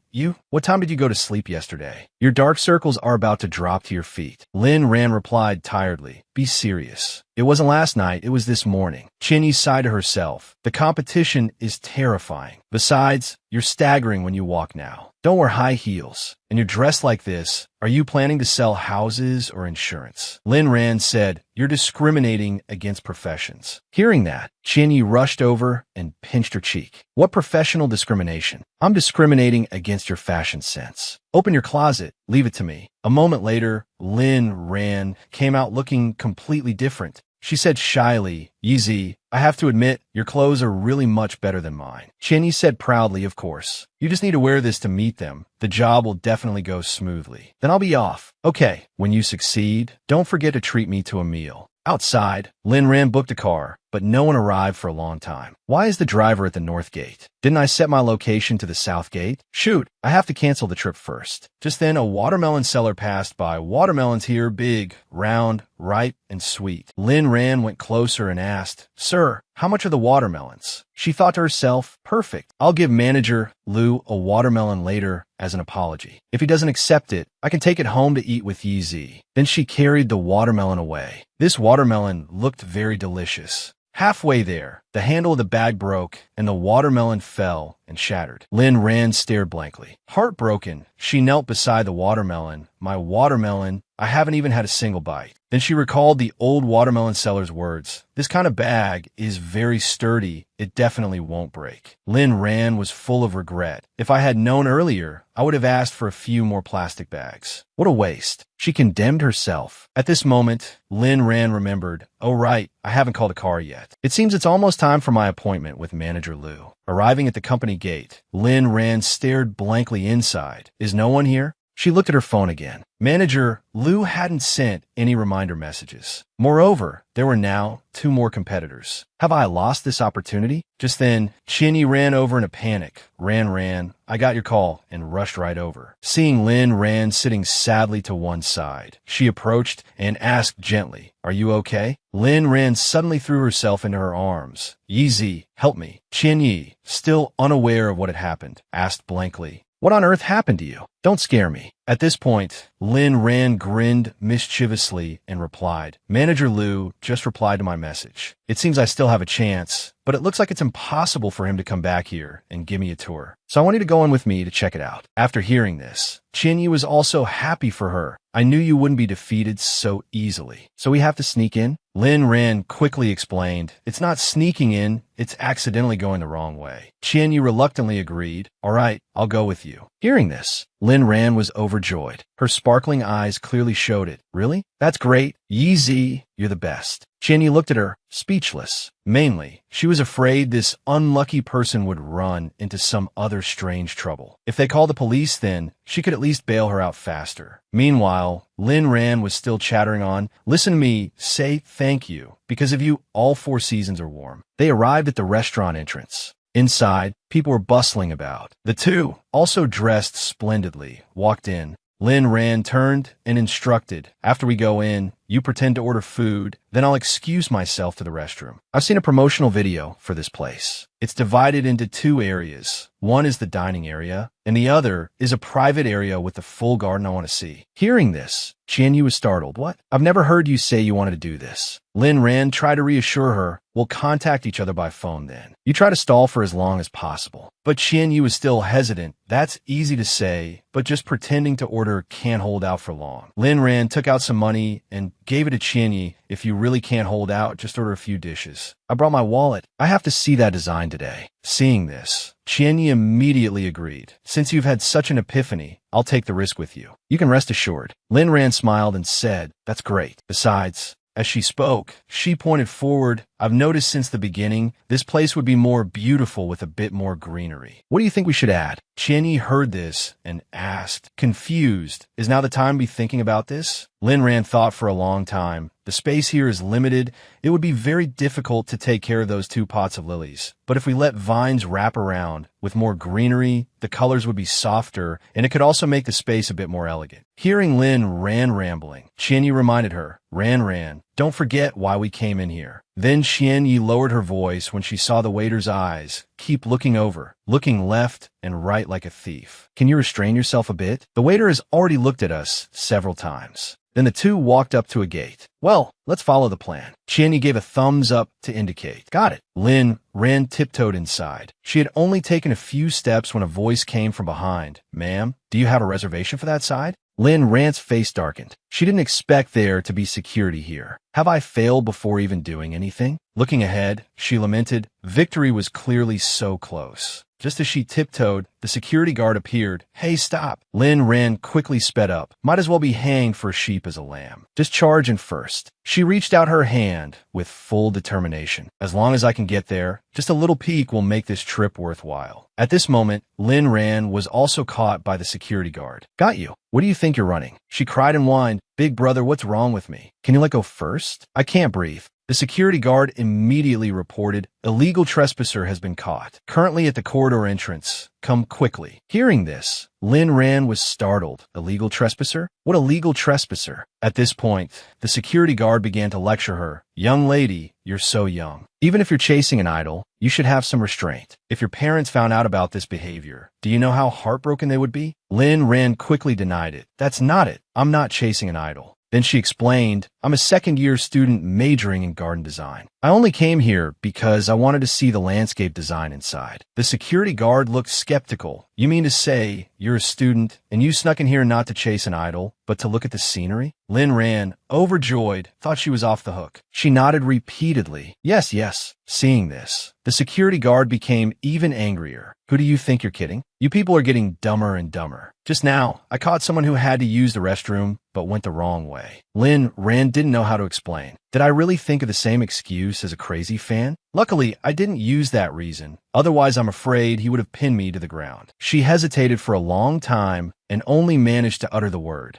what time did you go to sleep yesterday? Your dark circles are about to drop to your feet. Lin Ran replied tiredly, be serious. It wasn't last night, it was this morning. Qianyi sighed to herself. The competition is terrifying. Besides, you're staggering when you walk now. Don't wear high heels. And you're dressed like this. Are you planning to sell houses or insurance? Lin Ran said, you're discriminating against professions. Hearing that, Qianyi rushed over and pinched her cheek. What professional discrimination? I'm discriminating against your fashion sense. Open your closet. Leave it to me. A moment later, Lin Ran came out looking completely different. She said shyly, Yeezy, I have to admit, your clothes are really much better than mine. Qianyi said proudly, of course. You just need to wear this to meet them. The job will definitely go smoothly. Then I'll be off. Okay, when you succeed, don't forget to treat me to a meal. Outside, Lin Ran booked a car, but no one arrived for a long time. Why is the driver at the north gate? Didn't I set my location to the south gate? Shoot, I have to cancel the trip first. Just then, a watermelon seller passed by. Watermelons here, big, round, ripe, and sweet. Lin Ran went closer and asked, Sir, how much are the watermelons? She thought to herself, perfect. I'll give manager Lou a watermelon later as an apology. If he doesn't accept it, I can take it home to eat with Yeezy. Then she carried the watermelon away. This watermelon looked very delicious. Halfway there, the handle of the bag broke, and the watermelon fell and shattered. Lynn Rand stared blankly. Heartbroken, she knelt beside the watermelon. My watermelon, I haven't even had a single bite. Then she recalled the old watermelon seller's words. This kind of bag is very sturdy. It definitely won't break. Lynn Rand was full of regret. If I had known earlier, I would have asked for a few more plastic bags. What a waste. She condemned herself. At this moment, Lynn Rand remembered, oh right, I haven't called a car yet. It seems it's almost time for my appointment with manager Lou. Arriving at the company gate, Lynn Rand stared blankly inside. Is no one here? She looked at her phone again. Manager Lou hadn't sent any reminder messages. Moreover, there were now 2 more competitors. Have I lost this opportunity? Just then, Chinny ran over in a panic. Ran, I got your call, and rushed right over. Seeing Lynn Rand sitting sadly to one side, she approached and asked gently, are you okay? Lynn Rand suddenly threw herself into her arms. Yeezy, help me. Chinny, still unaware of what had happened, asked blankly, what on earth happened to you? Don't scare me. At this point, Lynn Rand grinned mischievously and replied, Manager Lou just replied to my message. It seems I still have a chance, but it looks like it's impossible for him to come back here and give me a tour. So I want you to go in with me to check it out. After hearing this, Chinny was also happy for her. I knew you wouldn't be defeated so easily. So we have to sneak in? Lynn Rand quickly explained, it's not sneaking in, it's accidentally going the wrong way. Chinny reluctantly agreed, all right, I'll go with you. Hearing this, Lynn Rand was overjoyed. Her sparkling eyes clearly showed it. Really? That's great. Yeezy, you're the best. Chinny looked at her, speechless. Mainly, she was afraid this unlucky person would run into some other strange trouble. If they called the police then, she could at least bail her out faster. Meanwhile, Lynn Rand was still chattering on, listen to me, say thank you. Because of you, all 4 seasons are warm. They arrived at the restaurant entrance. Inside, people were bustling about. The 2, also dressed splendidly, walked in. Lynn Rand turned and instructed, after we go in, you pretend to order food, then I'll excuse myself to the restroom. I've seen a promotional video for this place. It's divided into 2 areas. One is the dining area, and the other is a private area with the full garden I want to see. Hearing this, Chinny was startled. What? I've never heard you say you wanted to do this. Lynn Rand tried to reassure her, we'll contact each other by phone then. You try to stall for as long as possible. But Chinny was still hesitant. That's easy to say, but just pretending to order can't hold out for long. Lynn Rand took out some money and gave it to Chinny. If you really can't hold out, just order a few dishes. I brought my wallet. I have to see that design today. Seeing this, Chinny immediately agreed. Since you've had such an epiphany, I'll take the risk with you. You can rest assured. Lynn Rand smiled and said, that's great. Besides, as she spoke, she pointed forward. I've noticed since the beginning, this place would be more beautiful with a bit more greenery. What do you think we should add? Chinny heard this and asked, confused, is now the time to be thinking about this? Lynn Rand thought for a long time. The space here is limited. It would be very difficult to take care of those 2 pots of lilies. But if we let vines wrap around with more greenery, the colors would be softer, and it could also make the space a bit more elegant. Hearing Lynn Rand rambling, Chinny reminded her, Rand, don't forget why we came in here. Then Chinny lowered her voice when she saw the waiter's eyes keep looking over, looking left and right like a thief. Can you restrain yourself a bit? The waiter has already looked at us several times. Then the 2 walked up to a gate. Well, let's follow the plan. Chinny gave a thumbs up to indicate. Got it. Lynn Rand tiptoed inside. She had only taken a few steps when a voice came from behind. Ma'am, do you have a reservation for that side? Lynn Rand's face darkened. She didn't expect there to be security here. Have I failed before even doing anything? Looking ahead, she lamented, victory was clearly so close. Just as she tiptoed, the security guard appeared. Hey, stop. Lynn Rand quickly sped up. Might as well be hanged for a sheep as a lamb. Just charge in first. She reached out her hand with full determination. As long as I can get there, just a little peek will make this trip worthwhile. At this moment, Lynn Rand was also caught by the security guard. Got you. What do you think you're running? She cried and whined. Big brother, what's wrong with me? Can you let go first? I can't breathe. The security guard immediately reported, illegal trespasser has been caught. Currently at the corridor entrance. Come quickly. Hearing this, Lynn Rand was startled. Illegal trespasser? What illegal trespasser? At this point, the security guard began to lecture her. Young lady, you're so young. Even if you're chasing an idol, you should have some restraint. If your parents found out about this behavior, do you know how heartbroken they would be? Lin Ran quickly denied it. That's not it. I'm not chasing an idol. Then she explained, I'm a second-year student majoring in garden design. I only came here because I wanted to see the landscape design inside. The security guard looked skeptical. You mean to say you're a student and you snuck in here not to chase an idol, but to look at the scenery? Lin Ran, overjoyed, thought she was off the hook. She nodded repeatedly. Yes, yes. Seeing this, the security guard became even angrier. Who do you think you're kidding? You people are getting dumber and dumber. Just now, I caught someone who had to use the restroom, but went the wrong way. Lin Ran didn't know how to explain. Did I really think of the same excuse as a crazy fan? Luckily, I didn't use that reason. Otherwise, I'm afraid he would have pinned me to the ground. She hesitated for a long time and only managed to utter the word.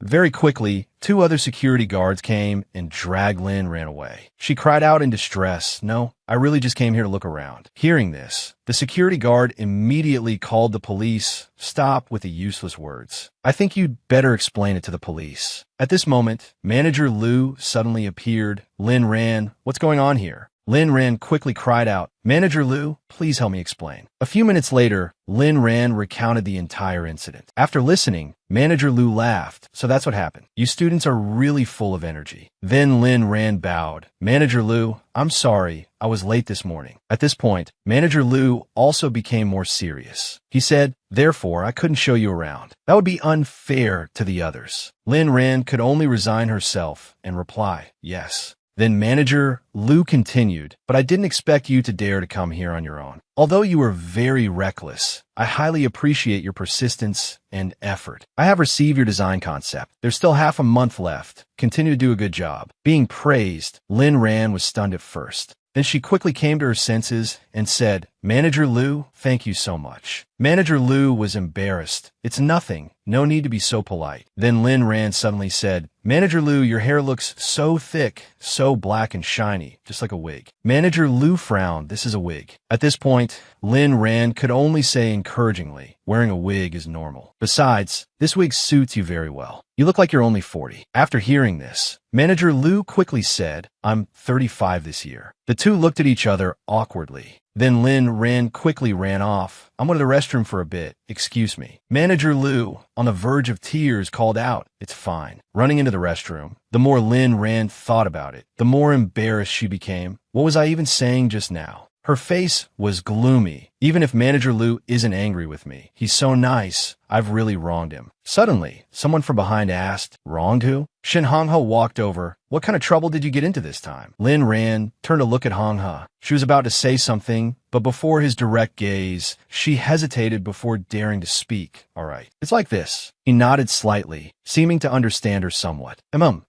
Very quickly, two other security guards came and dragged Lin Ran away. She cried out in distress, No, I really just came here to look around. Hearing this, the security guard immediately called the police. Stop with the useless words. I think you'd better explain it to the police. At this moment, Manager Liu suddenly appeared. Lin Ran, what's going on here? Lin Ran quickly cried out, Manager Liu, please help me explain. A few minutes later, Lin Ran recounted the entire incident. After listening, Manager Liu laughed. So that's what happened. You students are really full of energy. Then Lin Ran bowed. Manager Liu, I'm sorry, I was late this morning. At this point, Manager Liu also became more serious. He said, therefore, I couldn't show you around. That would be unfair to the others. Lin Ran could only resign herself and reply, yes. Then Manager Liu continued, but I didn't expect you to dare to come here on your own. Although you were very reckless, I highly appreciate your persistence and effort. I have received your design concept. There's still half a month left. Continue to do a good job. Being praised, Lin Ran was stunned at first. Then she quickly came to her senses and said, Manager Liu, thank you so much. Manager Liu was embarrassed. It's nothing. No need to be so polite. Then Lin Ran suddenly said, Manager Liu, your hair looks so thick, so black and shiny, just like a wig. Manager Liu frowned. This is a wig. At this point, Lin Ran could only say encouragingly, wearing a wig is normal. Besides, this wig suits you very well. You look like you're only 40. After hearing this, Manager Liu quickly said, I'm 35 this year. The two looked at each other awkwardly. Then Lin Ran quickly ran off. I'm going to the restroom for a bit. Excuse me. Manager Liu, on the verge of tears, called out, It's fine. Running into the restroom. The more Lin Ran thought about it, the more embarrassed she became. What was I even saying just now? Her face was gloomy. Even if Manager Liu isn't angry with me, he's so nice, I've really wronged him. Suddenly, someone from behind asked, Wronged who? Shin Honghe walked over. What kind of trouble did you get into this time? Lin Ran turned to look at Honghe. She was about to say something, but before his direct gaze, she hesitated before daring to speak. All right. It's like this. He nodded slightly, seeming to understand her somewhat.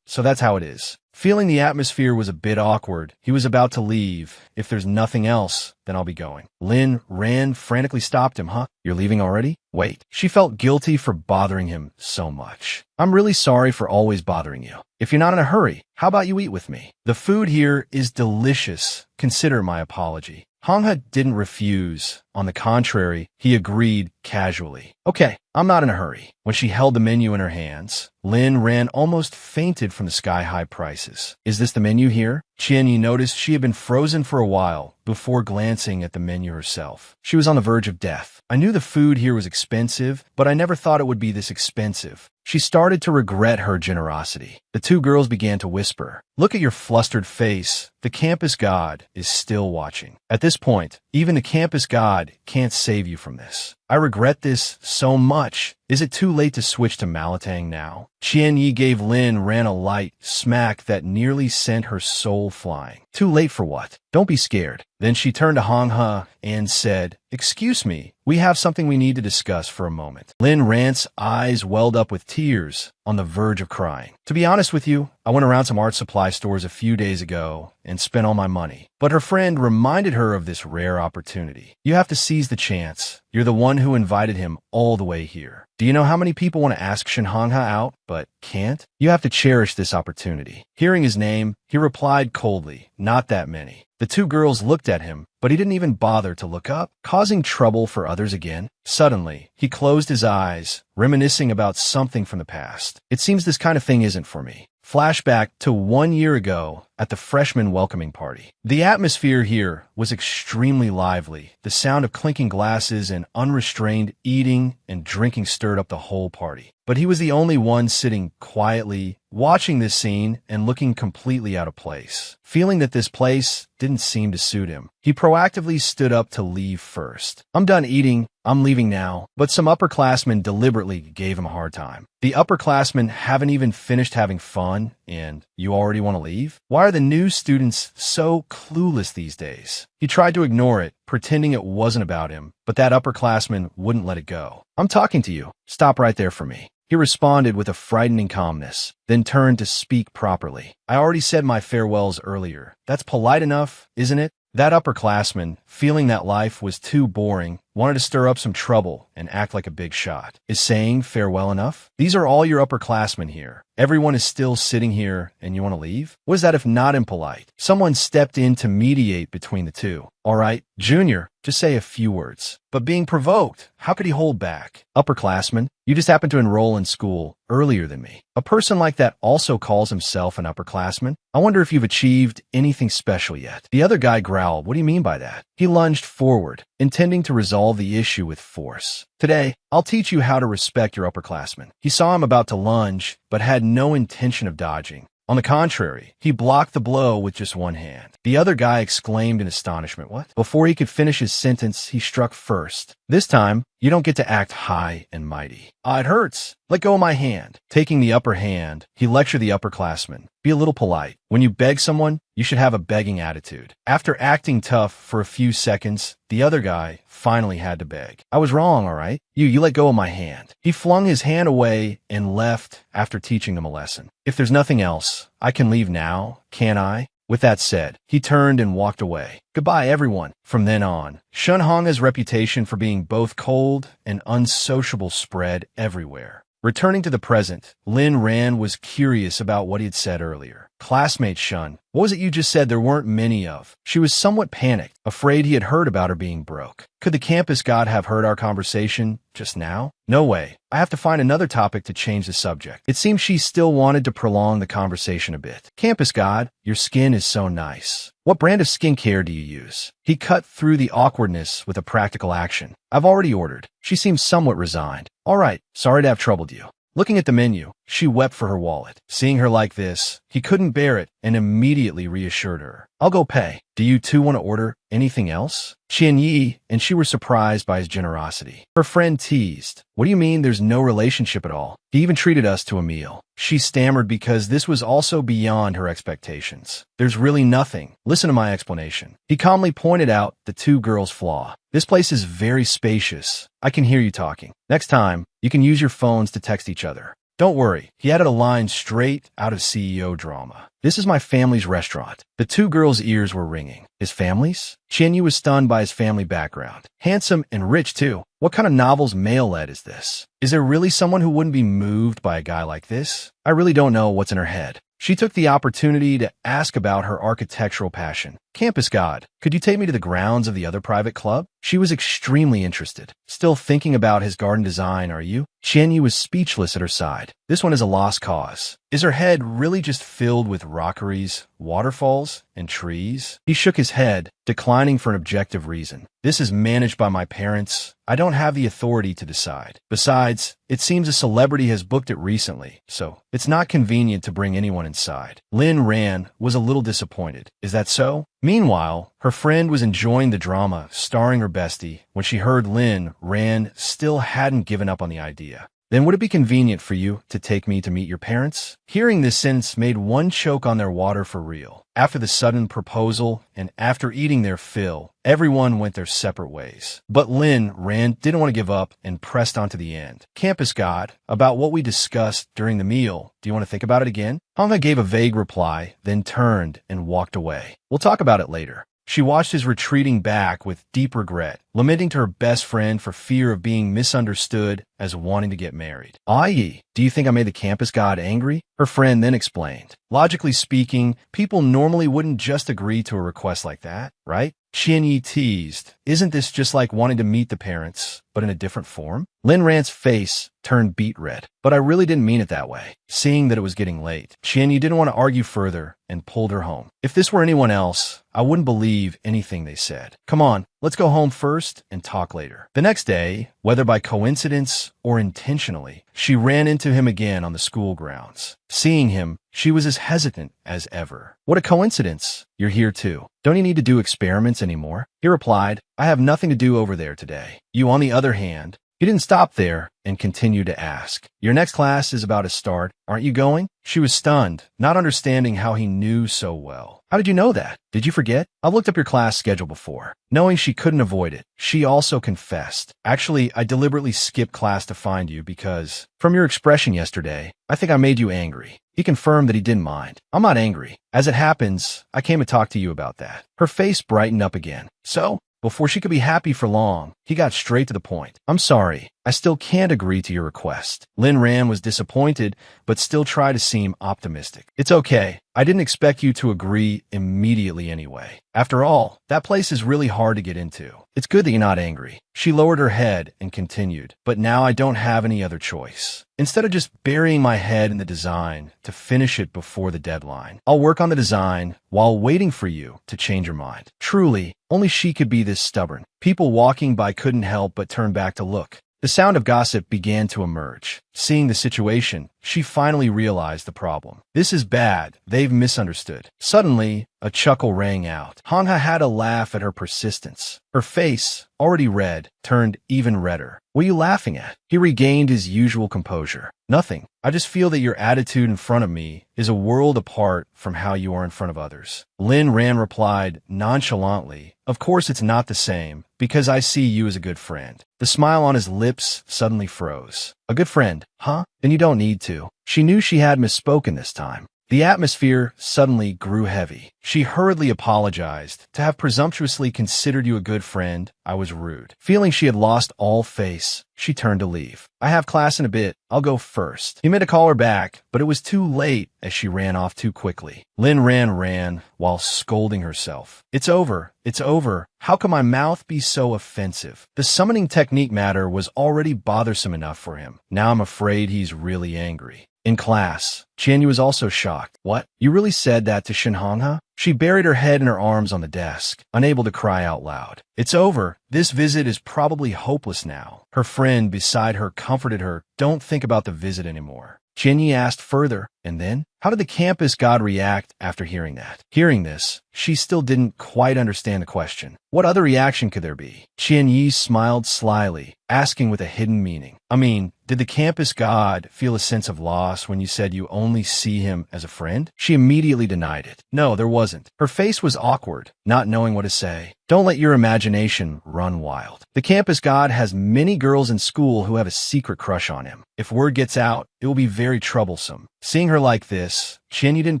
So that's how it is. Feeling the atmosphere was a bit awkward, he was about to leave. If there's nothing else, then I'll be going. Lin Ran frantically stopped him. You're leaving already? Wait. She felt guilty for bothering him so much. I'm really sorry for always bothering you. If you're not in a hurry, how about you eat with me? The food here is delicious. Consider my apology. Honghe didn't refuse. On the contrary, he agreed casually. Okay, I'm not in a hurry. When she held the menu in her hands, Lin Ran almost fainted from the sky-high prices. Is this the menu here? Qianyi noticed she had been frozen for a while before glancing at the menu herself. She was on the verge of death. I knew the food here was expensive, but I never thought it would be this expensive. She started to regret her generosity. The two girls began to whisper, Look at your flustered face. The campus god is still watching. At this point, even the campus god can't save you from this. I regret this so much. Is it too late to switch to Malatang now? Qianyi gave Lin Ran a light smack that nearly sent her soul flying. Too late for what? Don't be scared. Then she turned to Honghe and said, Excuse me, we have something we need to discuss for a moment. Lin Ran's eyes welled up with tears, on the verge of crying. To be honest with you, I went around some art supply stores a few days ago and spent all my money. But her friend reminded her of this rare opportunity. You have to seize the chance. You're the one who invited him all the way here. Do you know how many people want to ask Shin Honghe out, but can't? You have to cherish this opportunity. Hearing his name, he replied coldly, Not that many. The two girls looked at him, but he didn't even bother to look up, causing trouble for others again. Suddenly, he closed his eyes, reminiscing about something from the past. It seems this kind of thing isn't for me. Flashback to 1 year ago, at the freshman welcoming party. The atmosphere here was extremely lively. The sound of clinking glasses and unrestrained eating and drinking stirred up the whole party. But he was the only one sitting quietly, watching this scene and looking completely out of place. Feeling that this place didn't seem to suit him, he proactively stood up to leave first. "I'm done eating. I'm leaving now." But some upperclassmen deliberately gave him a hard time. "The upperclassmen haven't even finished having fun, and you already want to leave? Why are the new students so clueless these days?" He tried to ignore it, pretending it wasn't about him, but that upperclassman wouldn't let it go. "I'm talking to you. Stop right there for me." He responded with a frightening calmness, then turned to speak properly. "I already said my farewells earlier. That's polite enough, isn't it?" That upperclassman, feeling that life was too boring, wanted to stir up some trouble and act like a big shot. "Is saying farewell enough? These are all your upperclassmen here. Everyone is still sitting here and you want to leave? What is that if not impolite?" Someone stepped in to mediate between the two. "All right, Junior, just say a few words." But being provoked, how could he hold back? "Upperclassman, you just happened to enroll in school earlier than me. A person like that also calls himself an upperclassman? I wonder if you've achieved anything special yet." The other guy growled, "What do you mean by that?" He lunged forward, intending to resolve the issue with force. "Today, I'll teach you how to respect your upperclassmen." He saw him about to lunge, but had no intention of dodging. On the contrary, he blocked the blow with just one hand. The other guy exclaimed in astonishment, "What?" Before he could finish his sentence, he struck first. "This time, you don't get to act high and mighty." It hurts. Let go of my hand." Taking the upper hand, he lectured the upperclassmen. "Be a little polite. When you beg someone, you should have a begging attitude." After acting tough for a few seconds, the other guy finally had to beg. "I was wrong, all right? You let go of my hand." He flung his hand away and left after teaching them a lesson. "If there's nothing else, I can leave now, can't I?" With that said, he turned and walked away. Goodbye, everyone. From then on, Shunhanga's reputation for being both cold and unsociable spread everywhere. Returning to the present, Lin Ran was curious about what he had said earlier. "Classmate Shun, what was it you just said there weren't many of?" She was somewhat panicked, afraid he had heard about her being broke. "Could the campus god have heard our conversation just now?" "No way. I have to find another topic to change the subject." It seemed she still wanted to prolong the conversation a bit. "Campus god, your skin is so nice. What brand of skincare do you use?" He cut through the awkwardness with a practical action. "I've already ordered." She seemed somewhat resigned. "All right, sorry to have troubled you." Looking at the menu, she wept for her wallet. Seeing her like this, he couldn't bear it and immediately reassured her. "I'll go pay. Do you two want to order anything else?" Qian Yi and she were surprised by his generosity. Her friend teased, "What do you mean there's no relationship at all? He even treated us to a meal." She stammered because this was also beyond her expectations. "There's really nothing. Listen to my explanation." He calmly pointed out the two girls' flaw. "This place is very spacious. I can hear you talking. Next time, you can use your phones to text each other. Don't worry." He added a line straight out of CEO drama. "This is my family's restaurant." The two girls' ears were ringing. His family's? Qian Yu was stunned by his family background. Handsome and rich, too. What kind of novel's male-led is this? Is there really someone who wouldn't be moved by a guy like this? I really don't know what's in her head. She took the opportunity to ask about her architectural passion. "Campus god, could you take me to the grounds of the other private club?" She was extremely interested. "Still thinking about his garden design, are you?" Qian Yu was speechless at her side. This one is a lost cause. Is her head really just filled with rockeries, waterfalls, and trees? He shook his head, declining for an objective reason. "This is managed by my parents. I don't have the authority to decide. Besides, it seems a celebrity has booked it recently, so it's not convenient to bring anyone inside." Lin Ran was a little disappointed. "Is that so?" Meanwhile, her friend was enjoying the drama starring her bestie when she heard Lin Ran still hadn't given up on the idea. "Then would it be convenient for you to take me to meet your parents?" Hearing this sentence made one choke on their water for real. After the sudden proposal and after eating their fill, everyone went their separate ways. But Lin Ran didn't want to give up and pressed on to the end. "Campus god, about what we discussed during the meal, do you want to think about it again?" Hanga gave a vague reply, then turned and walked away. "We'll talk about it later." She watched his retreating back with deep regret, lamenting to her best friend for fear of being misunderstood as wanting to get married. "I.e., do you think I made the campus god angry?" Her friend then explained. "Logically speaking, people normally wouldn't just agree to a request like that, right?" Qian Yi teased. "Isn't this just like wanting to meet the parents but in a different form? Lin Ran's face turned beet red. But I really didn't mean it that way. Seeing that it was getting late, Qianyi didn't want to argue further and pulled her home. If this were anyone else, I wouldn't believe anything they said. Come on, let's go home first and talk later. The next day, whether by coincidence or intentionally, she ran into him again on the school grounds. Seeing him, she was as hesitant as ever. What a coincidence. You're here too. Don't you need to do experiments anymore? He replied, I have nothing to do over there today. You, on the other hand, he didn't stop there and continued to ask. Your next class is about to start. Aren't you going? She was stunned, not understanding how he knew so well. How did you know that? Did you forget? I've looked up your class schedule before. Knowing she couldn't avoid it, she also confessed. Actually, I deliberately skipped class to find you because, from your expression yesterday, I think I made you angry. He confirmed that he didn't mind. I'm not angry. As it happens, I came to talk to you about that. Her face brightened up again. So? Before she could be happy for long, he got straight to the point. I'm sorry. I still can't agree to your request. Lin Ran was disappointed, but still tried to seem optimistic. It's okay. I didn't expect you to agree immediately anyway. After all, that place is really hard to get into. It's good that you're not angry. She lowered her head and continued, but now I don't have any other choice. Instead of just burying my head in the design to finish it before the deadline, I'll work on the design while waiting for you to change your mind. Truly, only she could be this stubborn. People walking by couldn't help but turn back to look. The sound of gossip began to emerge. Seeing the situation, she finally realized the problem. This is bad. They've misunderstood. Suddenly, a chuckle rang out. Hongha had a laugh at her persistence. Her face, already red, turned even redder. What are you laughing at? He regained his usual composure. Nothing. I just feel that your attitude in front of me is a world apart from how you are in front of others. Lin Ran replied nonchalantly, Of course it's not the same, because I see you as a good friend. The smile on his lips suddenly froze. A good friend, huh? Then you don't need to. She knew she had misspoken this time. The atmosphere suddenly grew heavy. She hurriedly apologized. To have presumptuously considered you a good friend, I was rude. Feeling she had lost all face, she turned to leave. I have class in a bit. I'll go first. He meant to call her back, but it was too late as she ran off too quickly. Lin ran while scolding herself. It's over. It's over. How can my mouth be so offensive? The summoning technique matter was already bothersome enough for him. Now I'm afraid he's really angry. In class, Qianyu was also shocked. What? You really said that to Shinhongha? She buried her head in her arms on the desk, unable to cry out loud. It's over. This visit is probably hopeless now. Her friend beside her comforted her. Don't think about the visit anymore. Qianyi asked further, and then? How did the campus god react after hearing that? Hearing this, she still didn't quite understand the question. What other reaction could there be? Qianyi smiled slyly, asking with a hidden meaning. I mean, did the campus god feel a sense of loss when you said you only see him as a friend? She immediately denied it. No, there wasn't. Her face was awkward, not knowing what to say. Don't let your imagination run wild. The campus god has many girls in school who have a secret crush on him. If word gets out, it will be very troublesome. Seeing her like this, Qianyi didn't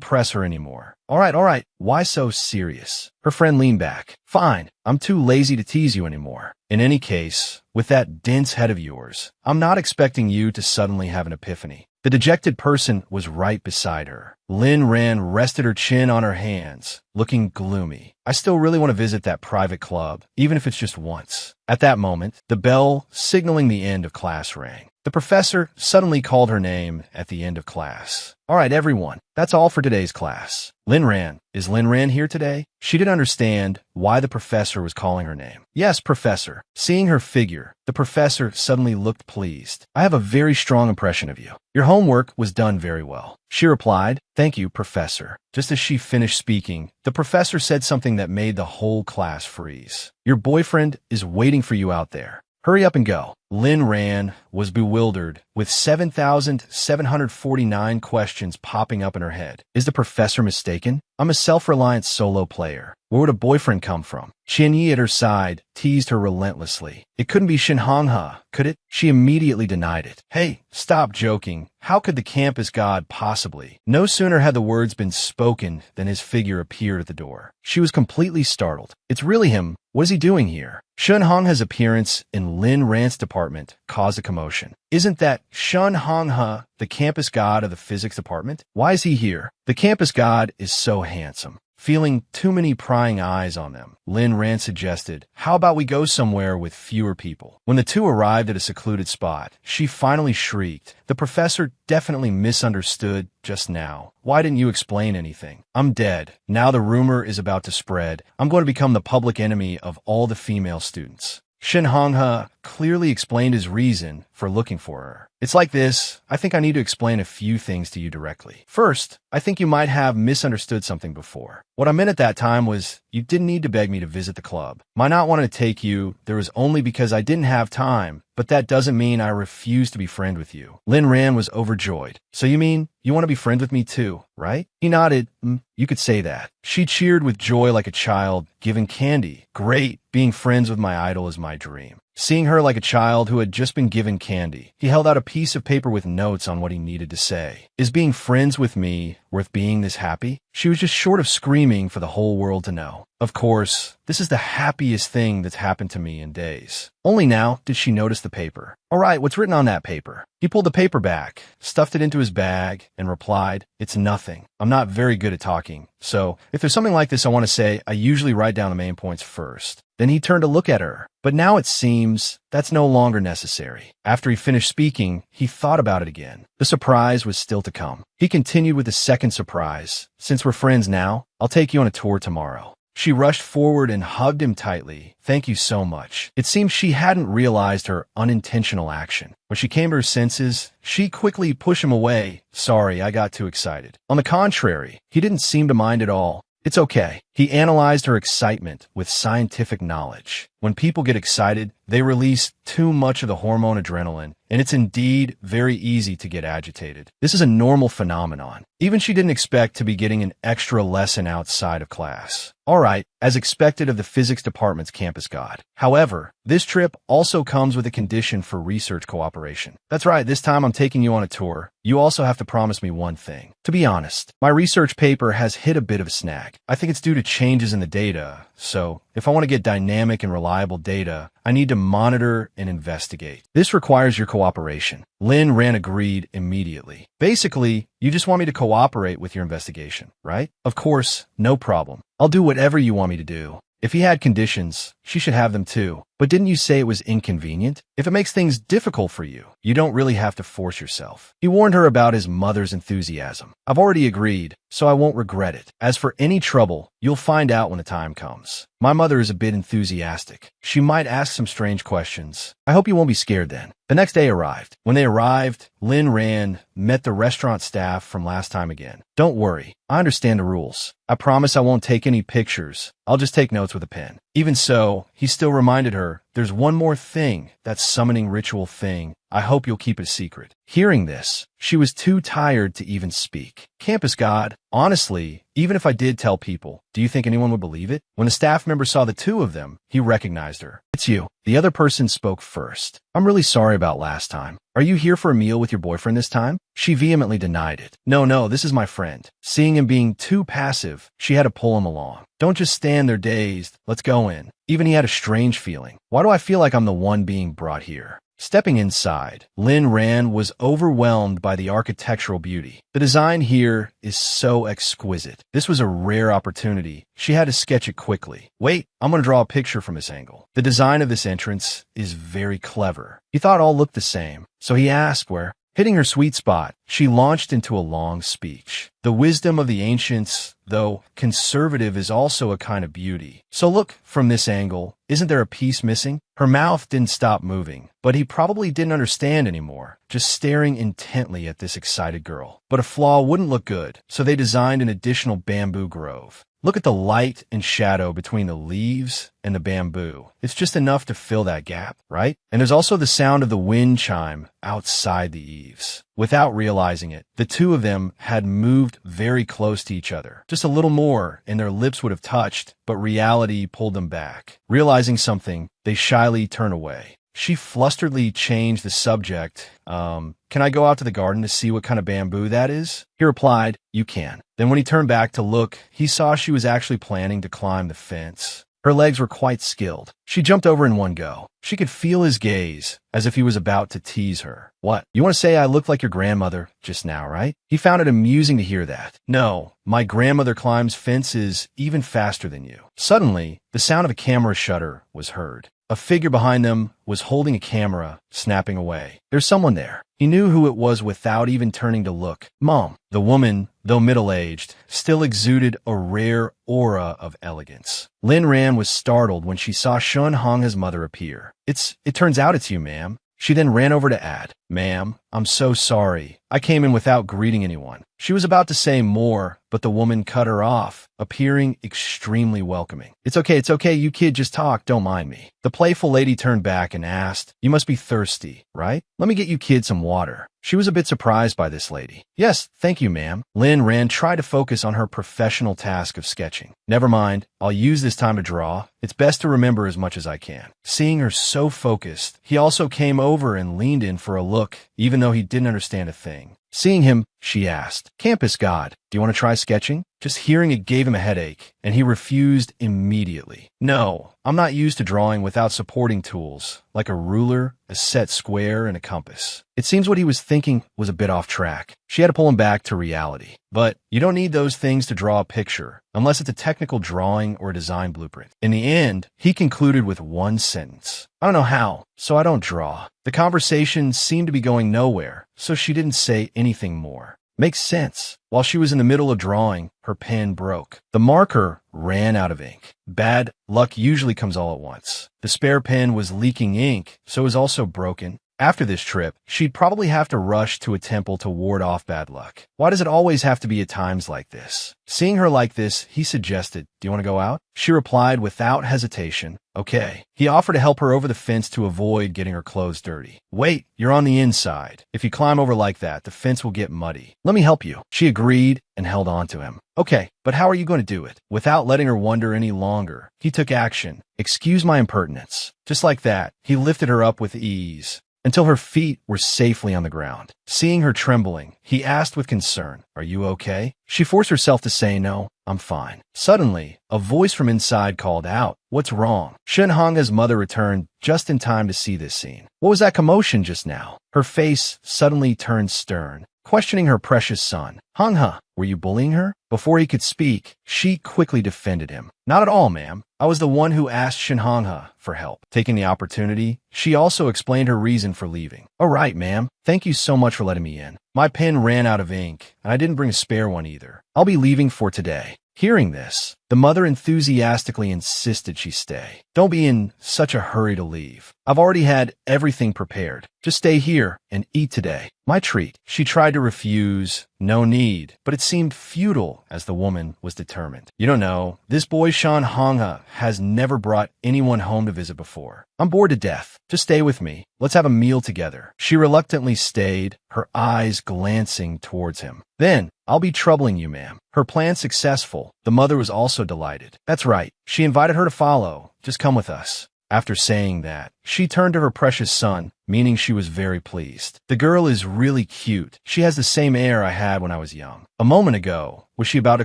press her anymore. All right. Why so serious? Her friend leaned back. Fine. I'm too lazy to tease you anymore. In any case, with that dense head of yours, I'm not expecting you to suddenly have an epiphany. The dejected person was right beside her. Lin Ran rested her chin on her hands, looking gloomy. I still really want to visit that private club, even if it's just once. At that moment, the bell signaling the end of class rang. The professor suddenly called her name at the end of class. All right, everyone, that's all for today's class. Lin Ran, is Lin Ran here today? She didn't understand why the professor was calling her name. Yes, professor. Seeing her figure, the professor suddenly looked pleased. I have a very strong impression of you. Your homework was done very well. She replied, Thank you, professor. Just as she finished speaking, the professor said something that made the whole class freeze. Your boyfriend is waiting for you out there. Hurry up and go. Lin Ran was bewildered, with 7,749 questions popping up in her head. Is the professor mistaken? I'm a self-reliant solo player. Where would a boyfriend come from? Qianyi at her side teased her relentlessly. It couldn't be Shinhongha, could it? She immediately denied it. Hey, stop joking. How could the campus god possibly? No sooner had the words been spoken than his figure appeared at the door. She was completely startled. It's really him. What is he doing here? Shinhongha's appearance in Lin Ran's department caused a commotion. Isn't that Shinhongha, the campus god of the physics department? Why is he here? The campus god is so handsome. feeling too many prying eyes on them. Lin Ran suggested, "How about we go somewhere with fewer people?" When the two arrived at a secluded spot, she finally shrieked, "The professor definitely misunderstood just now. Why didn't you explain anything? I'm dead. Now the rumor is about to spread. I'm going to become the public enemy of all the female students." Shin Honghe clearly explained his reason for looking for her. "It's like this. I think I need to explain a few things to you directly. First, I think you might have misunderstood something before. What I meant at that time was you didn't need to beg me to visit the club. My not wanting to take you there was only because I didn't have time, but that doesn't mean I refuse to be friend with you." Lin Ran was overjoyed. "So you mean you want to be friend with me too, right?" He nodded. You could say that." She cheered with joy like a child given candy. "Great. Being friends with my idol is my dream." Seeing her like a child who had just been given candy, he held out a piece of paper with notes on what he needed to say. "Is being friends with me worth being this happy?" She was just short of screaming for the whole world to know. "Of course, this is the happiest thing that's happened to me in days." Only now did she notice the paper. "All right, what's written on that paper?" He pulled the paper back, stuffed it into his bag, and replied, "It's nothing. I'm not very good at talking, so if there's something like this I want to say, I usually write down the main points first." Then he turned to look at her, but now it seems that's no longer necessary. After he finished speaking, he thought about it again. The surprise was still to come. He continued with the second surprise. "Since we're friends now, I'll take you on a tour tomorrow." She rushed forward and hugged him tightly. "Thank you so much." It seemed she hadn't realized her unintentional action. When she came to her senses, she quickly pushed him away. "Sorry, I got too excited." On the contrary, he didn't seem to mind at all. "It's okay." He analyzed her excitement with scientific knowledge. When people get excited, they release too much of the hormone adrenaline, and it's indeed very easy to get agitated. This is a normal phenomenon. Even she didn't expect to be getting an extra lesson outside of class. All right, as expected of the physics department's campus god. However, this trip also comes with a condition for research cooperation. That's right, this time I'm taking you on a tour. You also have to promise me one thing. To be honest, my research paper has hit a bit of a snag. I think it's due to changes in the data, so if I want to get dynamic and reliable data, I need to monitor and investigate. This requires your cooperation. Lin Ran agreed immediately. Basically, you just want me to cooperate with your investigation, right? Of course, no problem. I'll do whatever you want me to do. If he had conditions, she should have them too. But didn't you say it was inconvenient? If it makes things difficult for you, you don't really have to force yourself. He warned her about his mother's enthusiasm. I've already agreed, so I won't regret it. As for any trouble, you'll find out when the time comes. My mother is a bit enthusiastic. She might ask some strange questions. I hope you won't be scared then. The next day arrived. When they arrived, Lin Ran met the restaurant staff from last time again. Don't worry, I understand the rules. I promise I won't take any pictures. I'll just take notes with a pen. Even so, he still reminded her, there's one more thing, that summoning ritual thing. I hope you'll keep it a secret. Hearing this, she was too tired to even speak. Campus God, honestly, even if I did tell people, do you think anyone would believe it? When the staff member saw the two of them, he recognized her. It's you. The other person spoke first. I'm really sorry about last time. Are you here for a meal with your boyfriend this time? She vehemently denied it. No, this is my friend. Seeing him being too passive, she had to pull him along. Don't just stand there dazed. Let's go in. Even he had a strange feeling. Why do I feel like I'm the one being brought here? Stepping inside, Lin Ran was overwhelmed by the architectural beauty. The design here is so exquisite. This was a rare opportunity. She had to sketch it quickly. Wait, I'm going to draw a picture from this angle. The design of this entrance is very clever. He thought all looked the same, so he asked where. Hitting her sweet spot, she launched into a long speech. The wisdom of the ancients, though conservative, is also a kind of beauty. So look, from this angle, isn't there a piece missing? Her mouth didn't stop moving, but he probably didn't understand anymore, just staring intently at this excited girl. But a flaw wouldn't look good, so they designed an additional bamboo grove. Look at the light and shadow between the leaves and the bamboo. It's just enough to fill that gap, right? And there's also the sound of the wind chime outside the eaves. Without realizing it, the two of them had moved very close to each other. Just a little more, and their lips would have touched, but reality pulled them back. Realizing something, they shyly turned away. She flusteredly changed the subject. Can I go out to the garden to see what kind of bamboo that is? He replied, you can. Then when he turned back to look, he saw she was actually planning to climb the fence. Her legs were quite skilled. She jumped over in one go. She could feel his gaze, as if he was about to tease her. What? You want to say I looked like your grandmother just now, right? He found it amusing to hear that. No, my grandmother climbs fences even faster than you. Suddenly, the sound of a camera shutter was heard. A figure behind them was holding a camera, snapping away. There's someone there. He knew who it was without even turning to look. Mom. The woman, though middle-aged, still exuded a rare aura of elegance. Lin Ran was startled when she saw Shun Hong's mother appear. It turns out it's you, ma'am. She then ran over to add, "Ma'am, I'm so sorry. I came in without greeting anyone." She was about to say more, but the woman cut her off, appearing extremely welcoming. It's okay, you kid, just talk, don't mind me." The playful lady turned back and asked, "You must be thirsty, right? Let me get you kid some water." She was a bit surprised by this lady. "Yes, thank you, ma'am." Lin Ran tried to focus on her professional task of sketching. "Never mind, I'll use this time to draw. It's best to remember as much as I can." Seeing her so focused, he also came over and leaned in for a look, even though he didn't understand a thing. Seeing him, she asked, "Campus God, do you want to try sketching?" Just hearing it gave him a headache, and he refused immediately. "No, I'm not used to drawing without supporting tools, like a ruler, a set square, and a compass." It seems what he was thinking was a bit off track. She had to pull him back to reality. "But you don't need those things to draw a picture, unless it's a technical drawing or a design blueprint." In the end, he concluded with one sentence. "I don't know how, so I don't draw." The conversation seemed to be going nowhere, so she didn't say anything more. Makes sense. While she was in the middle of drawing, her pen broke. The marker ran out of ink. Bad luck usually comes all at once. The spare pen was leaking ink, so it was also broken. After this trip, she'd probably have to rush to a temple to ward off bad luck. Why does it always have to be at times like this? Seeing her like this, he suggested, "Do you want to go out?" She replied without hesitation, "Okay." He offered to help her over the fence to avoid getting her clothes dirty. "Wait, you're on the inside. If you climb over like that, the fence will get muddy. Let me help you." She agreed and held on to him. "Okay, but how are you going to do it?" Without letting her wonder any longer, he took action. "Excuse my impertinence." Just like that, he lifted her up with ease until her feet were safely on the ground. Seeing her trembling, he asked with concern, "Are you okay?" She forced herself to say, "No, I'm fine." Suddenly, a voice from inside called out, "What's wrong?" Shen Hong's mother returned just in time to see this scene. "What was that commotion just now?" Her face suddenly turned stern, questioning her precious son. "Honghe, were you bullying her?" Before he could speak, she quickly defended him. "Not at all, ma'am. I was the one who asked Shen Honghe for help." Taking the opportunity, she also explained her reason for leaving. "All right, ma'am. Thank you so much for letting me in. My pen ran out of ink, and I didn't bring a spare one either. I'll be leaving for today." Hearing this, the mother enthusiastically insisted she stay. "Don't be in such a hurry to leave. I've already had everything prepared. Just stay here and eat today. My treat." She tried to refuse, no need, but it seemed futile as the woman was determined. "You don't know, this boy Shan Honghe has never brought anyone home to visit before. I'm bored to death. Just stay with me. Let's have a meal together." She reluctantly stayed, her eyes glancing towards him. "Then, I'll be troubling you, ma'am." Her plan successful, the mother was also delighted. "That's right." She invited her to follow. "Just come with us." After saying that, she turned to her precious son, meaning she was very pleased. "The girl is really cute. She has the same air I had when I was young." A moment ago, was she about to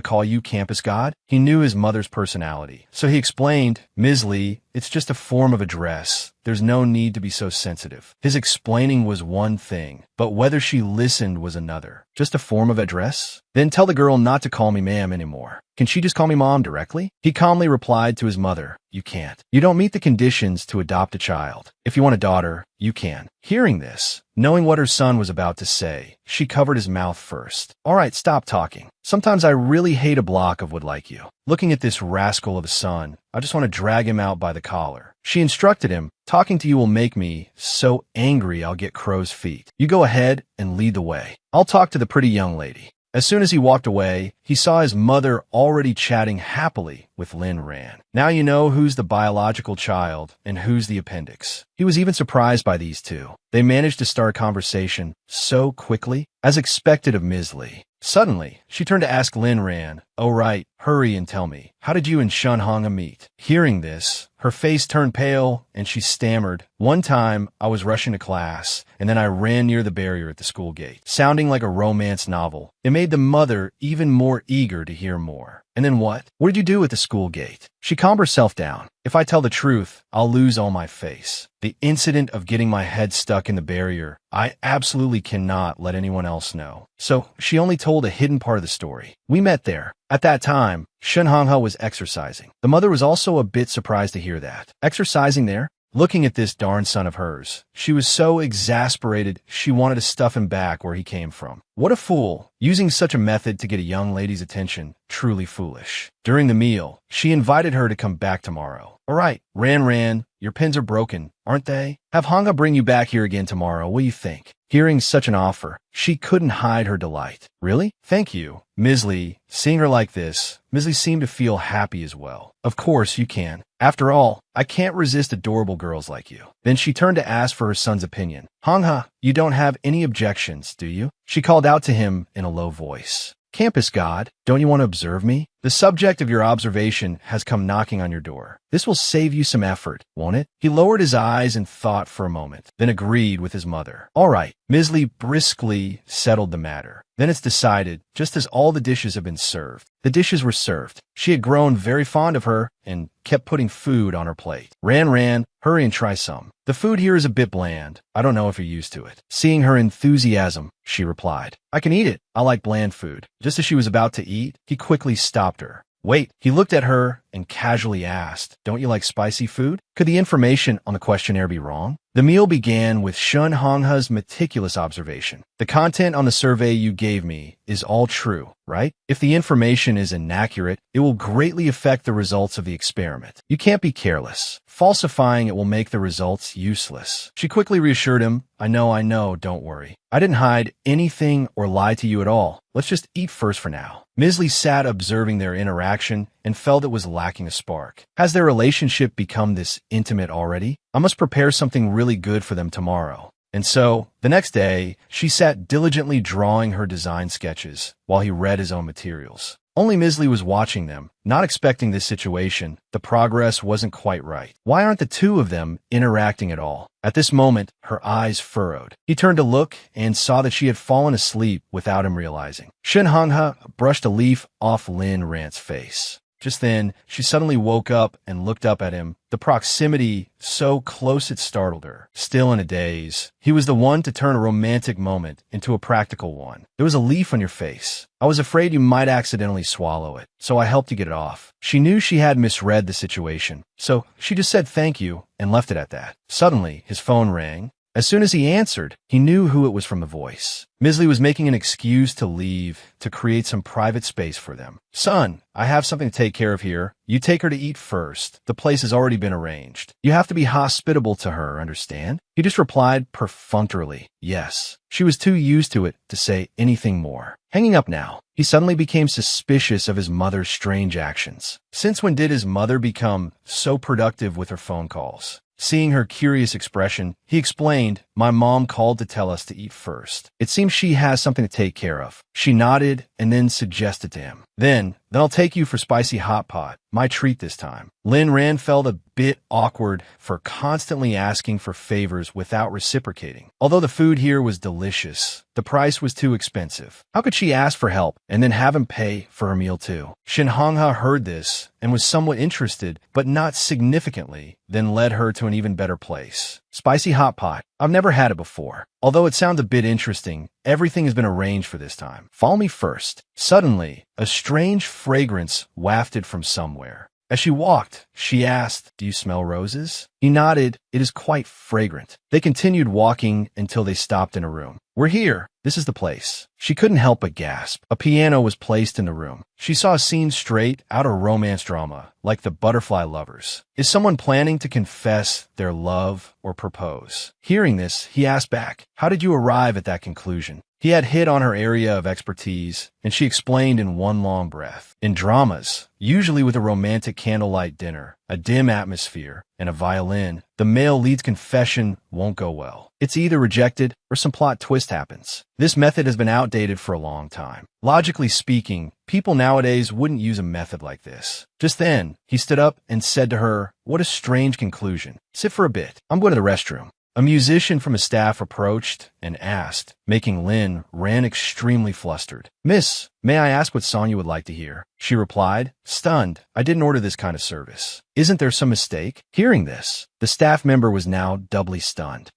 call you Campus God? He knew his mother's personality, so he explained, "Ms. Lee, it's just a form of address. There's no need to be so sensitive." His explaining was one thing, but whether she listened was another. "Just a form of address? Then tell the girl not to call me ma'am anymore. Can she just call me mom directly?" He calmly replied to his mother, "You can't. You don't meet the conditions to adopt a child. If you want a daughter, you can." Hearing this, knowing what her son was about to say, she covered his mouth first. "All right, stop talking. Sometimes I really hate a block of wood like you. Looking at this rascal of a son, I just want to drag him out by the collar." She instructed him, "Talking to you will make me so angry I'll get crow's feet. You go ahead and lead the way. I'll talk to the pretty young lady." As soon as he walked away, he saw his mother already chatting happily with Lin Ran. Now you know who's the biological child and who's the appendix. He was even surprised by these two. They managed to start a conversation so quickly, as expected of Ms. Lee. Suddenly, she turned to ask Lin Ran, "Oh right, hurry and tell me, how did you and Shun Honghe meet?" Hearing this, her face turned pale and she stammered, One time, I was rushing to class, and then I ran near the barrier at the school gate, sounding like a romance novel. It made the mother even more eager to hear more. And then what? What did you do at the school gate? She calmed herself down. If I tell the truth, I'll lose all my face. The incident of getting my head stuck in the barrier, I absolutely cannot let anyone else know. So she only told a hidden part of the story. We met there. At that time, Shen Honghe was exercising. The mother was also a bit surprised to hear that. Exercising there? Looking at this darn son of hers, she was so exasperated she wanted to stuff him back where he came from. What a fool, using such a method to get a young lady's attention, truly foolish. During the meal, she invited her to come back tomorrow. All right, Ran, your pins are broken, aren't they? Have Honghe bring you back here again tomorrow, what do you think? Hearing such an offer, she couldn't hide her delight. Really? Thank you. Ms. Li, seeing her like this, Ms. Li seemed to feel happy as well. Of course you can. After all, I can't resist adorable girls like you. Then she turned to ask for her son's opinion. Honghe, you don't have any objections, do you? She called out to him in a low voice. Campus God, don't you want to observe me? The subject of your observation has come knocking on your door. This will save you some effort, won't it? He lowered his eyes and thought for a moment, then agreed with his mother. All right. Ms. Li briskly settled the matter. Then it's decided, just as all the dishes have been served. The dishes were served. She had grown very fond of her and kept putting food on her plate. Ran, hurry and try some. The food here is a bit bland. I don't know if you're used to it. Seeing her enthusiasm, she replied, I can eat it. I like bland food. Just as she was about to eat, he quickly stopped her. Wait, he looked at her and casually asked, don't you like spicy food? Could the information on the questionnaire be wrong? The meal began with Shen Honghe's meticulous observation. The content on the survey you gave me is all true, right? If the information is inaccurate, it will greatly affect the results of the experiment. You can't be careless. Falsifying it will make the results useless. She quickly reassured him, I know, don't worry. I didn't hide anything or lie to you at all. Let's just eat first for now. Ms. Li sat observing their interaction and felt it was lacking a spark. Has their relationship become this intimate already? I must prepare something really good for them tomorrow. And so, the next day, she sat diligently drawing her design sketches while he read his own materials. Only Ms. Li was watching them, not expecting this situation. The progress wasn't quite right. Why aren't the two of them interacting at all? At this moment, her eyes furrowed. He turned to look and saw that she had fallen asleep without him realizing. Shen Honghe brushed a leaf off Lin Rant's face. Just then, she suddenly woke up and looked up at him, the proximity so close it startled her. Still in a daze, he was the one to turn a romantic moment into a practical one. There was a leaf on your face. I was afraid you might accidentally swallow it, so I helped you get it off. She knew she had misread the situation, so she just said thank you and left it at that. Suddenly, his phone rang. As soon as he answered, he knew who it was from the voice. Ms. Li was making an excuse to leave to create some private space for them. Son, I have something to take care of here. You take her to eat first. The place has already been arranged. You have to be hospitable to her, understand? He just replied perfunctorily, yes. She was too used to it to say anything more. Hanging up now, he suddenly became suspicious of his mother's strange actions. Since when did his mother become so productive with her phone calls? Seeing her curious expression, he explained, my mom called to tell us to eat first. It seems she has something to take care of. She nodded and then suggested to him. Then I'll take you for spicy hot pot. My treat this time. Lin Ran felt a bit awkward for constantly asking for favors without reciprocating. Although the food here was delicious, the price was too expensive. How could she ask for help and then have him pay for her meal too? Shen Honghe heard this and was somewhat interested, but not significantly, then led her to an even better place. Spicy hot pot. I've never had it before. Although it sounds a bit interesting, everything has been arranged for this time. Follow me first. Suddenly, a strange fragrance wafted from somewhere. As she walked, she asked, do you smell roses? He nodded. It is quite fragrant. They continued walking until they stopped in a room. We're here. This is the place. She couldn't help but gasp. A piano was placed in the room. She saw a scene straight out of a romance drama, like The Butterfly Lovers. Is someone planning to confess their love or propose? Hearing this, he asked back, how did you arrive at that conclusion? He had hit on her area of expertise, and she explained in one long breath. In dramas, usually with a romantic candlelight dinner, a dim atmosphere, and a violin, the male lead's confession won't go well. It's either rejected or some plot twist happens. This method has been outdated for a long time. Logically speaking, people nowadays wouldn't use a method like this. Just then, he stood up and said to her, "What a strange conclusion. Sit for a bit. I'm going to the restroom." A musician from his staff approached and asked, making Lynn ran extremely flustered. "Miss, may I ask what song you would like to hear?" She replied, stunned. "I didn't order this kind of service. Isn't there some mistake?" Hearing this, the staff member was now doubly stunned.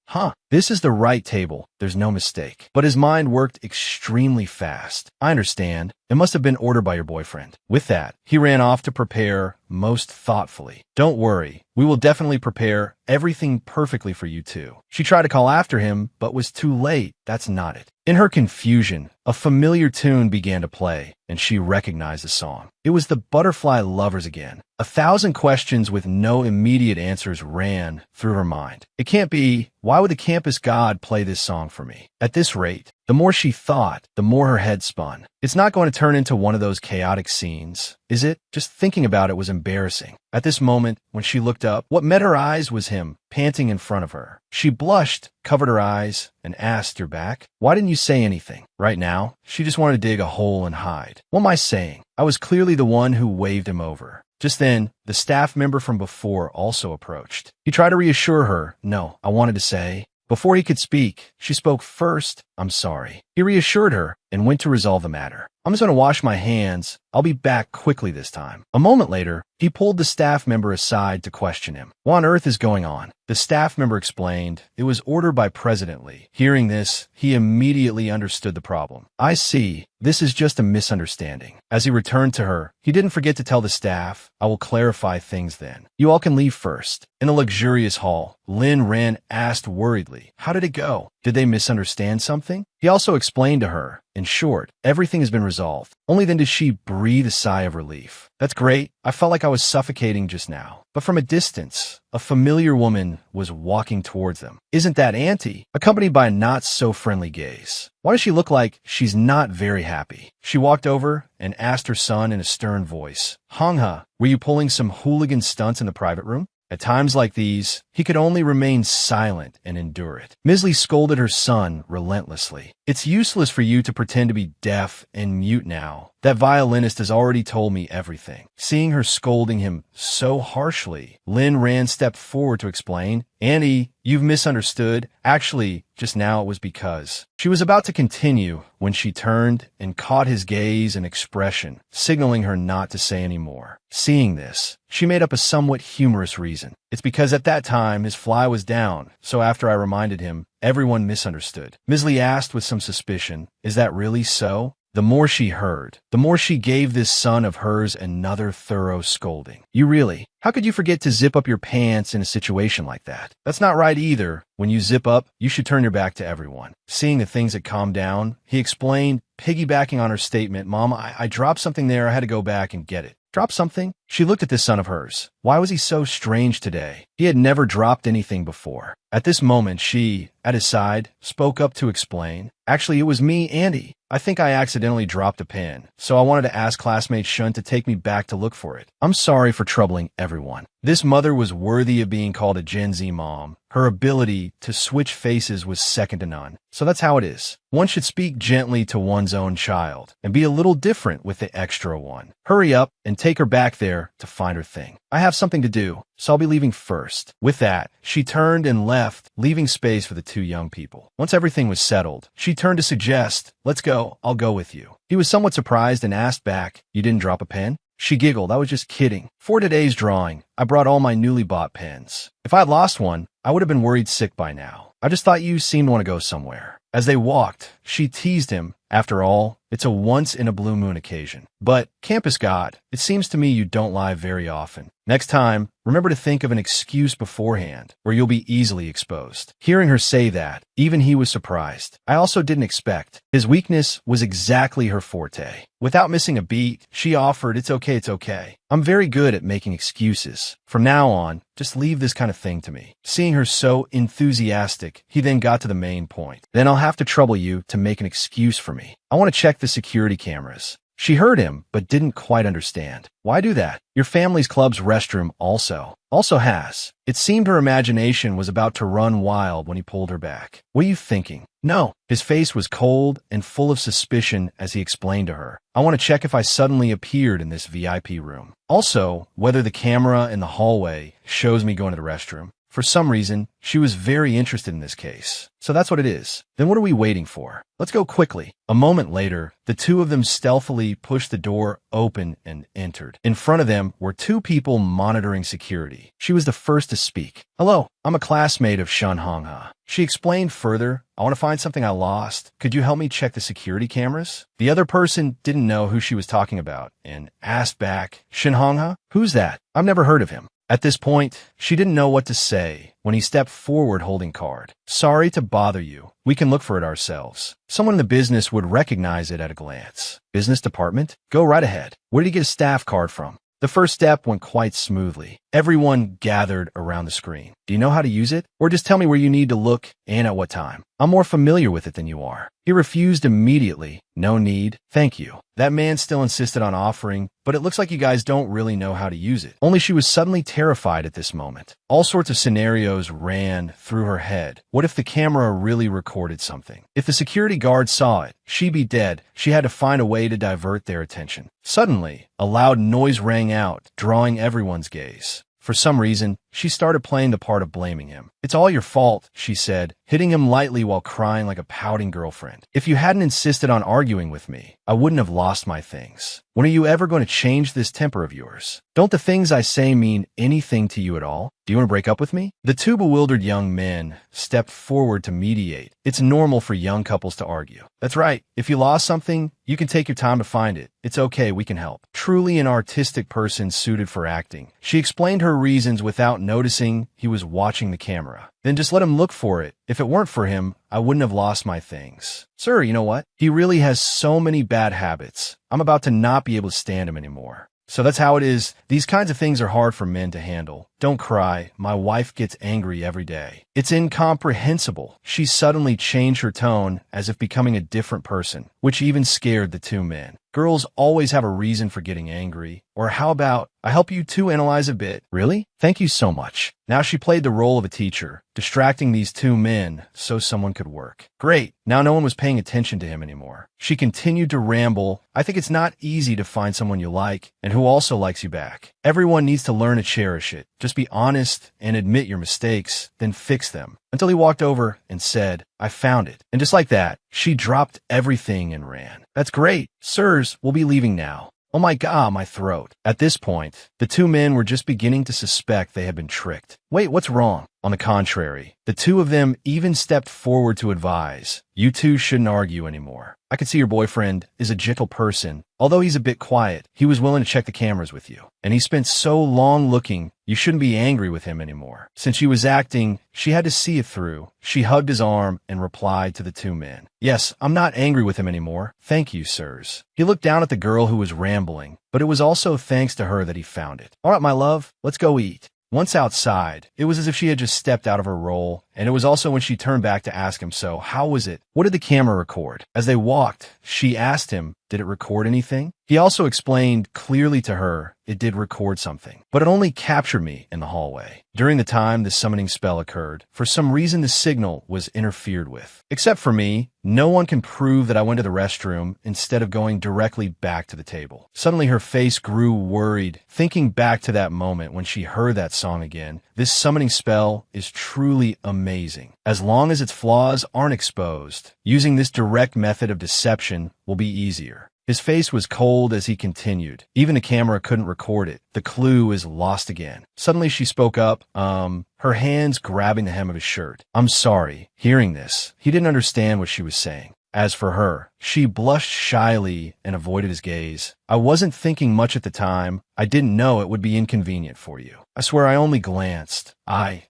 This is the right table. There's no mistake. But his mind worked extremely fast. "I understand. It must have been ordered by your boyfriend." With that, he ran off to prepare most thoughtfully. "Don't worry. We will definitely prepare everything perfectly for you too." She tried to call after him, but was too late. That's not it. In her confusion, a familiar tune began to play, and she recognized the song. It was the Butterfly Lovers again. 1,000 questions with no immediate answers ran through her mind. It can't be. Why would the campus god play this song for me? At this rate, the more she thought, the more her head spun. It's not going to turn into one of those chaotic scenes, is it? Just thinking about it was embarrassing. At this moment, when she looked up, what met her eyes was him, panting in front of her. She blushed, covered her eyes, and asked, "You're back? Why didn't you say anything?" Right now, she just wanted to dig a hole and hide. What am I saying? I was clearly the one who waved him over. Just then, the staff member from before also approached. He tried to reassure her. "No, I wanted to say..." Before he could speak, she spoke first. "I'm sorry." He reassured her and went to resolve the matter. "I'm just going to wash my hands. I'll be back quickly this time." A moment later, he pulled the staff member aside to question him. "What on earth is going on?" The staff member explained, "It was ordered by President Lee." Hearing this, he immediately understood the problem. "I see. This is just a misunderstanding." As he returned to her, he didn't forget to tell the staff, "I will clarify things then. You all can leave first." In a luxurious hall, Lynn asked worriedly, "How did it go? Did they misunderstand something?" He also explained to her, in short, everything has been resolved. Only then did she breathe a sigh of relief. "That's great. I felt like I was suffocating just now." But from a distance, a familiar woman was walking towards them. Isn't that Auntie? Accompanied by a not-so-friendly gaze. Why does she look like she's not very happy? She walked over and asked her son in a stern voice, "Hongha, were you pulling some hooligan stunts in the private room?" At times like these, he could only remain silent and endure it. Ms. Lee scolded her son relentlessly. "It's useless for you to pretend to be deaf and mute now. That violinist has already told me everything." Seeing her scolding him so harshly, Lynn stepped forward to explain, "Annie, you've misunderstood. Actually, just now it was because..." She was about to continue when she turned and caught his gaze and expression, signaling her not to say any more. Seeing this, she made up a somewhat humorous reason. "It's because at that time his fly was down, so after I reminded him, everyone misunderstood." Ms. Lee asked with some suspicion, "Is that really so?" The more she heard, the more she gave this son of hers another thorough scolding. "You really? How could you forget to zip up your pants in a situation like that? That's not right either. When you zip up, you should turn your back to everyone." Seeing the things had calmed down, he explained, piggybacking on her statement, "Mom, I dropped something there. I had to go back and get it." "Drop something?" She looked at this son of hers. Why was he so strange today? He had never dropped anything before. At this moment, she, at his side, spoke up to explain, "Actually, it was me, Andy. I think I accidentally dropped a pen, so I wanted to ask classmate Shun to take me back to look for it. I'm sorry for troubling everyone." This mother was worthy of being called a Gen Z mom. Her ability to switch faces was second to none. So that's how it is. One should speak gently to one's own child and be a little different with the extra one. Hurry up and take her back there to find her thing. I have something to do, so I'll be leaving first. With that, she turned and left, leaving space for the two young people. Once everything was settled, she turned to suggest, "Let's go, I'll go with you." He was somewhat surprised and asked back, "You didn't drop a pen?" She giggled, "I was just kidding. For today's drawing, I brought all my newly bought pens. If I had lost one, I would have been worried sick by now. I just thought you seemed to want to go somewhere." As they walked, she teased him, After all, it's a once-in-a-blue-moon occasion. But, campus god, it seems to me you don't lie very often. Next time, remember to think of an excuse beforehand, or you'll be easily exposed. Hearing her say that, even he was surprised. I also didn't expect. His weakness was exactly her forte. Without missing a beat, she offered, it's okay. I'm very good at making excuses. From now on, just leave this kind of thing to me. Seeing her so enthusiastic, he then got to the main point. Then I'll have to trouble you to make an excuse for me. I want to check the security cameras. She heard him, but didn't quite understand. Why do that? Your family's club's restroom also has. It seemed her imagination was about to run wild when he pulled her back. What are you thinking? No. His face was cold and full of suspicion as he explained to her. I want to check if I suddenly appeared in this VIP room. Also, whether the camera in the hallway shows me going to the restroom. For some reason, she was very interested in this case. So that's what it is. Then what are we waiting for? Let's go quickly. A moment later, the two of them stealthily pushed the door open and entered. In front of them were two people monitoring security. She was the first to speak. Hello, I'm a classmate of Shun Hongha. She explained further, I want to find something I lost. Could you help me check the security cameras? The other person didn't know who she was talking about and asked back, Shin Hongha? Who's that? I've never heard of him. At this point, she didn't know what to say when he stepped forward holding card. Sorry to bother you. We can look for it ourselves. Someone in the business would recognize it at a glance. Business department? Go right ahead. Where did he get a staff card from? The first step went quite smoothly. Everyone gathered around the screen. Do you know how to use it? Or just tell me where you need to look and at what time. I'm more familiar with it than you are. He refused immediately. No need. Thank you. That man still insisted on offering, but it looks like you guys don't really know how to use it. Only she was suddenly terrified at this moment. All sorts of scenarios ran through her head. What if the camera really recorded something? If the security guard saw it, she'd be dead. She had to find a way to divert their attention. Suddenly, a loud noise rang out, drawing everyone's gaze. For some reason, she started playing the part of blaming him. It's all your fault, she said, hitting him lightly while crying like a pouting girlfriend. If you hadn't insisted on arguing with me, I wouldn't have lost my things. When are you ever going to change this temper of yours? Don't the things I say mean anything to you at all? Do you want to break up with me? The two bewildered young men stepped forward to mediate. It's normal for young couples to argue. That's right. If you lost something, you can take your time to find it. It's okay, we can help. Truly an artistic person suited for acting. She explained her reasons without noticing he was watching the camera. Then just let him look for it. If it weren't for him, I wouldn't have lost my things. Sir, you know what? He really has so many bad habits. I'm about to not be able to stand him anymore. So that's how it is. These kinds of things are hard for men to handle. Don't cry. My wife gets angry every day. It's incomprehensible. She suddenly changed her tone as if becoming a different person, which even scared the two men. Girls always have a reason for getting angry. Or how about, I help you two analyze a bit. Really? Thank you so much. Now she played the role of a teacher, distracting these two men so someone could work. Great. Now no one was paying attention to him anymore. She continued to ramble. I think it's not easy to find someone you like and who also likes you back. Everyone needs to learn to cherish it. Just be honest and admit your mistakes, then fix them. Until he walked over and said, I found it. And just like that, she dropped everything and ran. That's great. Sirs, we'll be leaving now. Oh my God, my throat. At this point, the two men were just beginning to suspect they had been tricked. Wait, what's wrong? On the contrary, the two of them even stepped forward to advise. You two shouldn't argue anymore. I can see your boyfriend is a gentle person. Although he's a bit quiet, he was willing to check the cameras with you. And he spent so long looking, you shouldn't be angry with him anymore. Since she was acting, she had to see it through. She hugged his arm and replied to the two men. Yes, I'm not angry with him anymore. Thank you, sirs. He looked down at the girl who was rambling, but it was also thanks to her that he found it. All right, my love, let's go eat. Once outside, it was as if she had just stepped out of her role, and it was also when she turned back to ask him, so, how was it? What did the camera record? As they walked, she asked him, did it record anything? He also explained clearly to her it did record something, but it only captured me in the hallway. During the time the summoning spell occurred, for some reason the signal was interfered with. Except for me, no one can prove that I went to the restroom instead of going directly back to the table. Suddenly her face grew worried, thinking back to that moment when she heard that song again. This summoning spell is truly amazing. As long as its flaws aren't exposed, using this direct method of deception will be easier. His face was cold as he continued. Even the camera couldn't record it. The clue is lost again. Suddenly she spoke up, her hands grabbing the hem of his shirt. I'm sorry. Hearing this, he didn't understand what she was saying. As for her, she blushed shyly and avoided his gaze. I wasn't thinking much at the time. I didn't know it would be inconvenient for you. I swear I only glanced.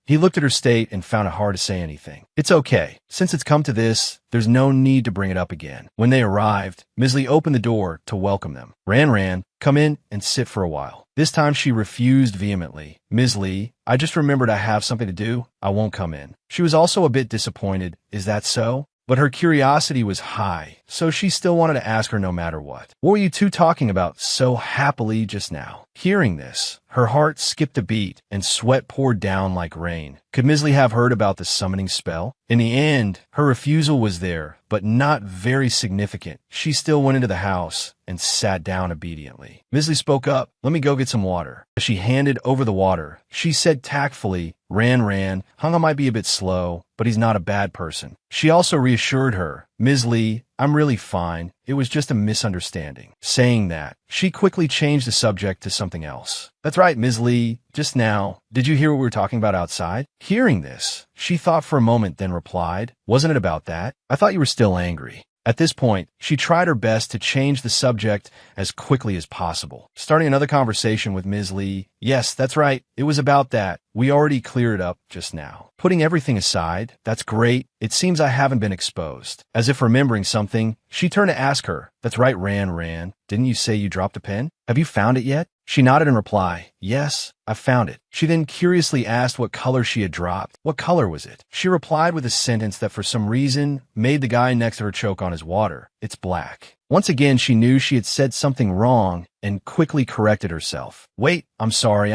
He looked at her state and found it hard to say anything. It's okay. Since it's come to this, there's no need to bring it up again. When they arrived, Ms. Lee opened the door to welcome them. Ran, come in and sit for a while. This time she refused vehemently. Ms. Lee, I just remembered I have something to do. I won't come in. She was also a bit disappointed. Is that so? But her curiosity was high, so she still wanted to ask her no matter what. What were you two talking about so happily just now? Hearing this, her heart skipped a beat and sweat poured down like rain. Could Ms. Lee have heard about the summoning spell? In the end, her refusal was there, but not very significant. She still went into the house and sat down obediently. Ms. Lee spoke up, let me go get some water. As she handed over the water, she said tactfully, Ran, Hanga might be a bit slow, but he's not a bad person. She also reassured her, Ms. Lee, I'm really fine. It was just a misunderstanding. Saying that, she quickly changed the subject to something else. That's right, Ms. Lee. Just now, did you hear what we were talking about outside? Hearing this, she thought for a moment, then replied, wasn't it about that? I thought you were still angry. At this point, she tried her best to change the subject as quickly as possible. Starting another conversation with Ms. Lee, yes, that's right, it was about that. We already cleared it up just now. Putting everything aside, that's great. It seems I haven't been exposed. As if remembering something, she turned to ask her, that's right, Ran, didn't you say you dropped a pen? Have you found it yet? She nodded in reply, yes, I found it. She then curiously asked what color she had dropped. What color was it? She replied with a sentence that for some reason made the guy next to her choke on his water. It's black. Once again, she knew she had said something wrong and quickly corrected herself. Wait, I'm sorry.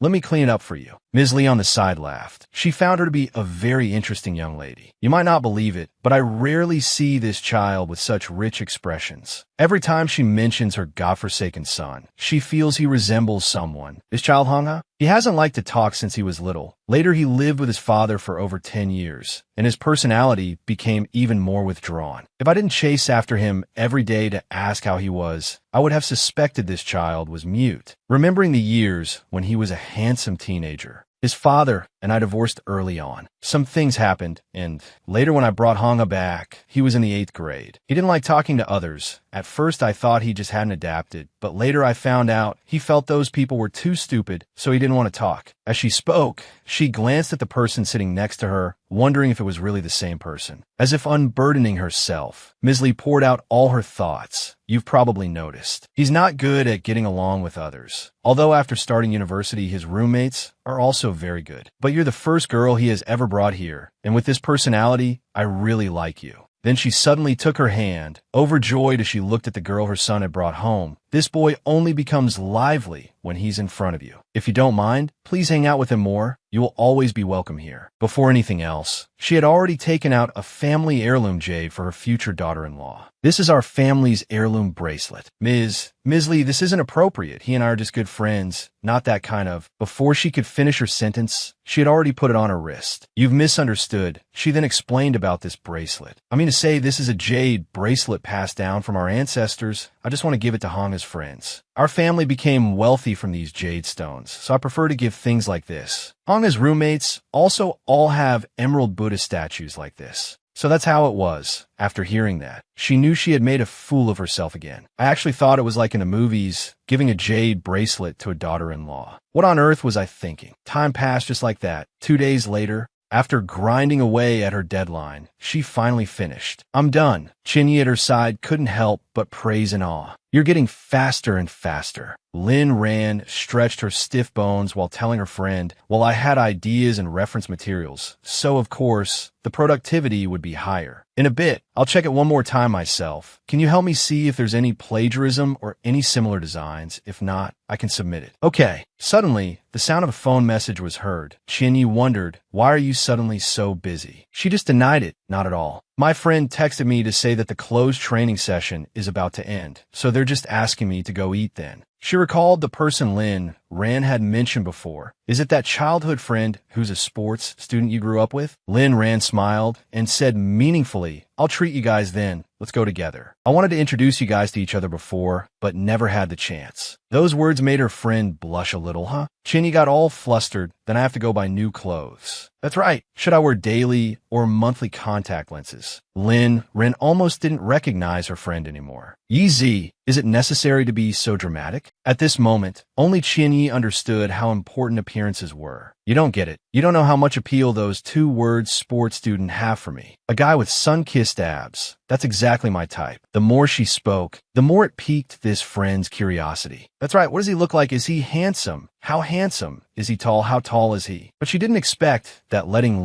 Let me clean it up for you. Ms. Lee on the side laughed. She found her to be a very interesting young lady. You might not believe it, but I rarely see this child with such rich expressions. Every time she mentions her godforsaken son, she feels he resembles someone. This child, Hanga? He hasn't liked to talk since he was little. Later, he lived with his father for over 10 years, and his personality became even more withdrawn. If I didn't chase after him every day to ask how he was, I would have suspected this child was mute. Remembering the years when he was a handsome teenager, his father and I divorced early on. Some things happened, and later when I brought Hanga back, he was in the 8th grade. He didn't like talking to others. At first I thought he just hadn't adapted, but later I found out he felt those people were too stupid, so he didn't want to talk. As she spoke, she glanced at the person sitting next to her, wondering if it was really the same person. As if unburdening herself, Ms. Lee poured out all her thoughts. You've probably noticed. He's not good at getting along with others. Although after starting university, his roommates are also very good. But you're the first girl he has ever brought here, and with this personality, I really like you. Then she suddenly took her hand, overjoyed as she looked at the girl her son had brought home. This boy only becomes lively when he's in front of you. If you don't mind, please hang out with him more. You will always be welcome here. Before anything else, she had already taken out a family heirloom jade for her future daughter-in-law. This is our family's heirloom bracelet. Ms. Lee, this isn't appropriate. He and I are just good friends. Not that kind of. Before she could finish her sentence, she had already put it on her wrist. You've misunderstood. She then explained about this bracelet. I mean to say this is a jade bracelet passed down from our ancestors. I just want to give it to Hanga's friends. Our family became wealthy from these jade stones, so I prefer to give things like this. Hanga's roommates also all have emerald Buddha statues like this. So that's how it was. After hearing that, she knew she had made a fool of herself again. I actually thought it was like in the movies, giving a jade bracelet to a daughter-in-law. What on earth was I thinking? Time passed just like that. 2 days later, after grinding away at her deadline, she finally finished. I'm done. Chinyi at her side couldn't help but praise in awe. You're getting faster and faster. Lin stretched her stiff bones while telling her friend, well, I had ideas and reference materials, so of course, the productivity would be higher. In a bit, I'll check it one more time myself. Can you help me see if there's any plagiarism or any similar designs? If not, I can submit it. Okay. Suddenly, the sound of a phone message was heard. Chinyi wondered, why are you suddenly so busy? She just denied it. Not at all. My friend texted me to say that the closed training session is about to end, so they're just asking me to go eat then. She recalled the person Ran had mentioned before. Is it that childhood friend who's a sports student you grew up with? Ran smiled and said meaningfully, I'll treat you guys then. let's go together. I wanted to introduce you guys to each other before, but never had the chance. Those words made her friend blush a little, huh? Chinny got all flustered, then I have to go buy new clothes. That's right. Should I wear daily or monthly contact lenses? Ren almost didn't recognize her friend anymore. Yi, is it necessary to be so dramatic? At this moment, only Chinyi understood how important appearances were. You don't get it. You don't know how much appeal those two words sports student have for me. A guy with sun-kissed abs. That's exactly my type. The more she spoke, the more it piqued this friend's curiosity. That's right. What does he look like? Is he handsome? How handsome? Is he tall? How tall is he? But she didn't expect that letting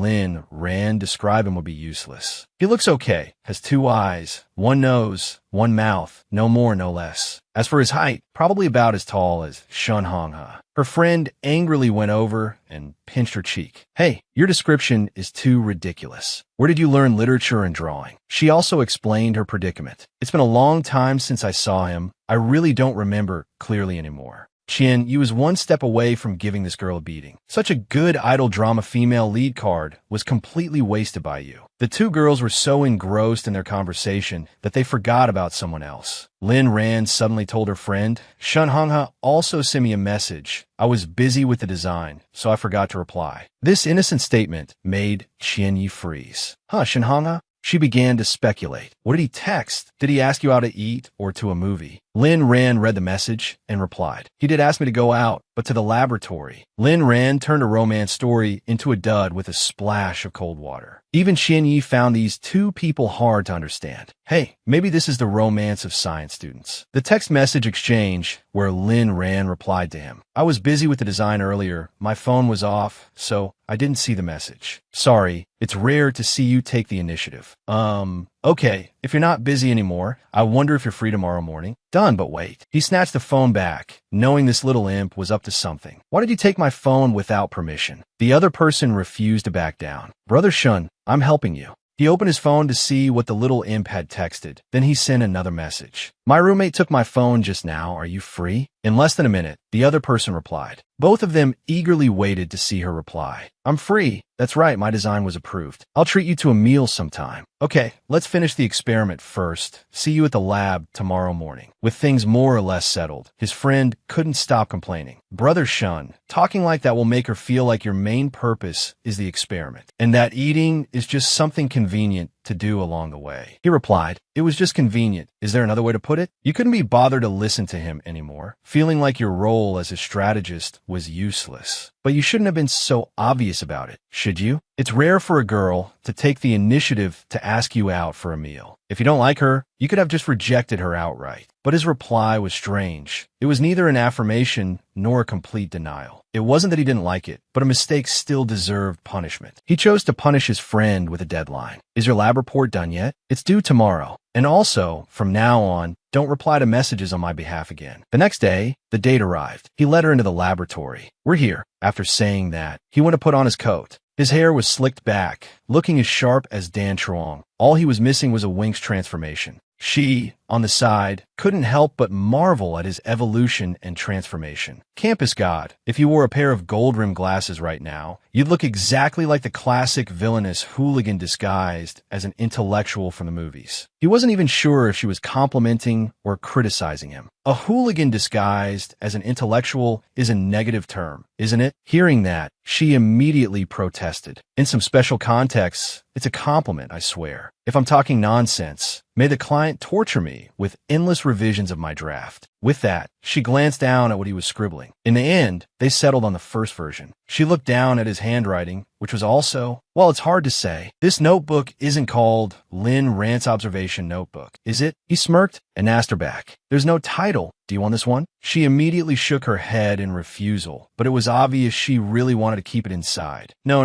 Ran describe him would be useless. He looks okay, has 2 eyes, 1 nose, 1 mouth, no more, no less. As for his height, probably about as tall as Shun Hongha. Her friend angrily went over and pinched her cheek. Hey, your description is too ridiculous. Where did you learn literature and drawing? She also explained her predicament. It's been a long time since I saw him. I really don't remember clearly anymore. Chin, you was 1 step away from giving this girl a beating. Such a good idol drama female lead card was completely wasted by you. The 2 girls were so engrossed in their conversation that they forgot about someone else. Ran suddenly told her friend, Shun Hongha also sent me a message. I was busy with the design, so I forgot to reply. This innocent statement made Chin freeze. Huh, Shun Hongha? She began to speculate. What did he text? Did he ask you out to eat or to a movie? Ran read the message and replied. He did ask me to go out, but to the laboratory. Ran turned a romance story into a dud with a splash of cold water. Even Xianyi found these 2 people hard to understand. Hey, maybe this is the romance of science students. The text message exchange where Ran replied to him. I was busy with the design earlier. My phone was off, so I didn't see the message. Sorry, it's rare to see you take the initiative. Okay, if you're not busy anymore, I wonder if you're free tomorrow morning. Done, but wait. He snatched the phone back, knowing this little imp was up to something. Why did you take my phone without permission? The other person refused to back down. Brother Shun, I'm helping you. He opened his phone to see what the little imp had texted. Then he sent another message. My roommate took my phone just now. Are you free? In less than a minute, the other person replied. Both of them eagerly waited to see her reply. I'm free. That's right, my design was approved. I'll treat you to a meal sometime. Okay, let's finish the experiment first. See you at the lab tomorrow morning. With things more or less settled, his friend couldn't stop complaining. Brother Shun, talking like that will make her feel like your main purpose is the experiment, and that eating is just something convenient to do along the way. He replied, it was just convenient. Is there another way to put it? You couldn't be bothered to listen to him anymore, feeling like your role as a strategist was useless. But you shouldn't have been so obvious about it, should you? It's rare for a girl to take the initiative to ask you out for a meal. If you don't like her, you could have just rejected her outright. But his reply was strange. It was neither an affirmation nor a complete denial. It wasn't that he didn't like it, but a mistake still deserved punishment. He chose to punish his friend with a deadline. Is your lab report done yet? It's due tomorrow. And also, from now on, don't reply to messages on my behalf again. The next day, the date arrived. He led her into the laboratory. We're here. After saying that, he went to put on his coat. His hair was slicked back, looking as sharp as Dan Truong. All he was missing was a Winx transformation. She, on the side, couldn't help but marvel at his evolution and transformation. Campus God, if you wore a pair of gold-rimmed glasses right now, you'd look exactly like the classic villainous hooligan disguised as an intellectual from the movies. He wasn't even sure if she was complimenting or criticizing him. A hooligan disguised as an intellectual is a negative term, isn't it? Hearing that, she immediately protested. In some special contexts, it's a compliment, I swear. If I'm talking nonsense, may the client torture me with endless revisions of my draft. With that, she glanced down at what he was scribbling. In the end, they settled on the first version. She looked down at his handwriting, which was also, well, it's hard to say. This notebook isn't called Lin Rant's Observation Notebook, is it? He smirked and asked her back. There's no title. Do you want this one? She immediately shook her head in refusal, but it was obvious she really wanted to keep it inside. No.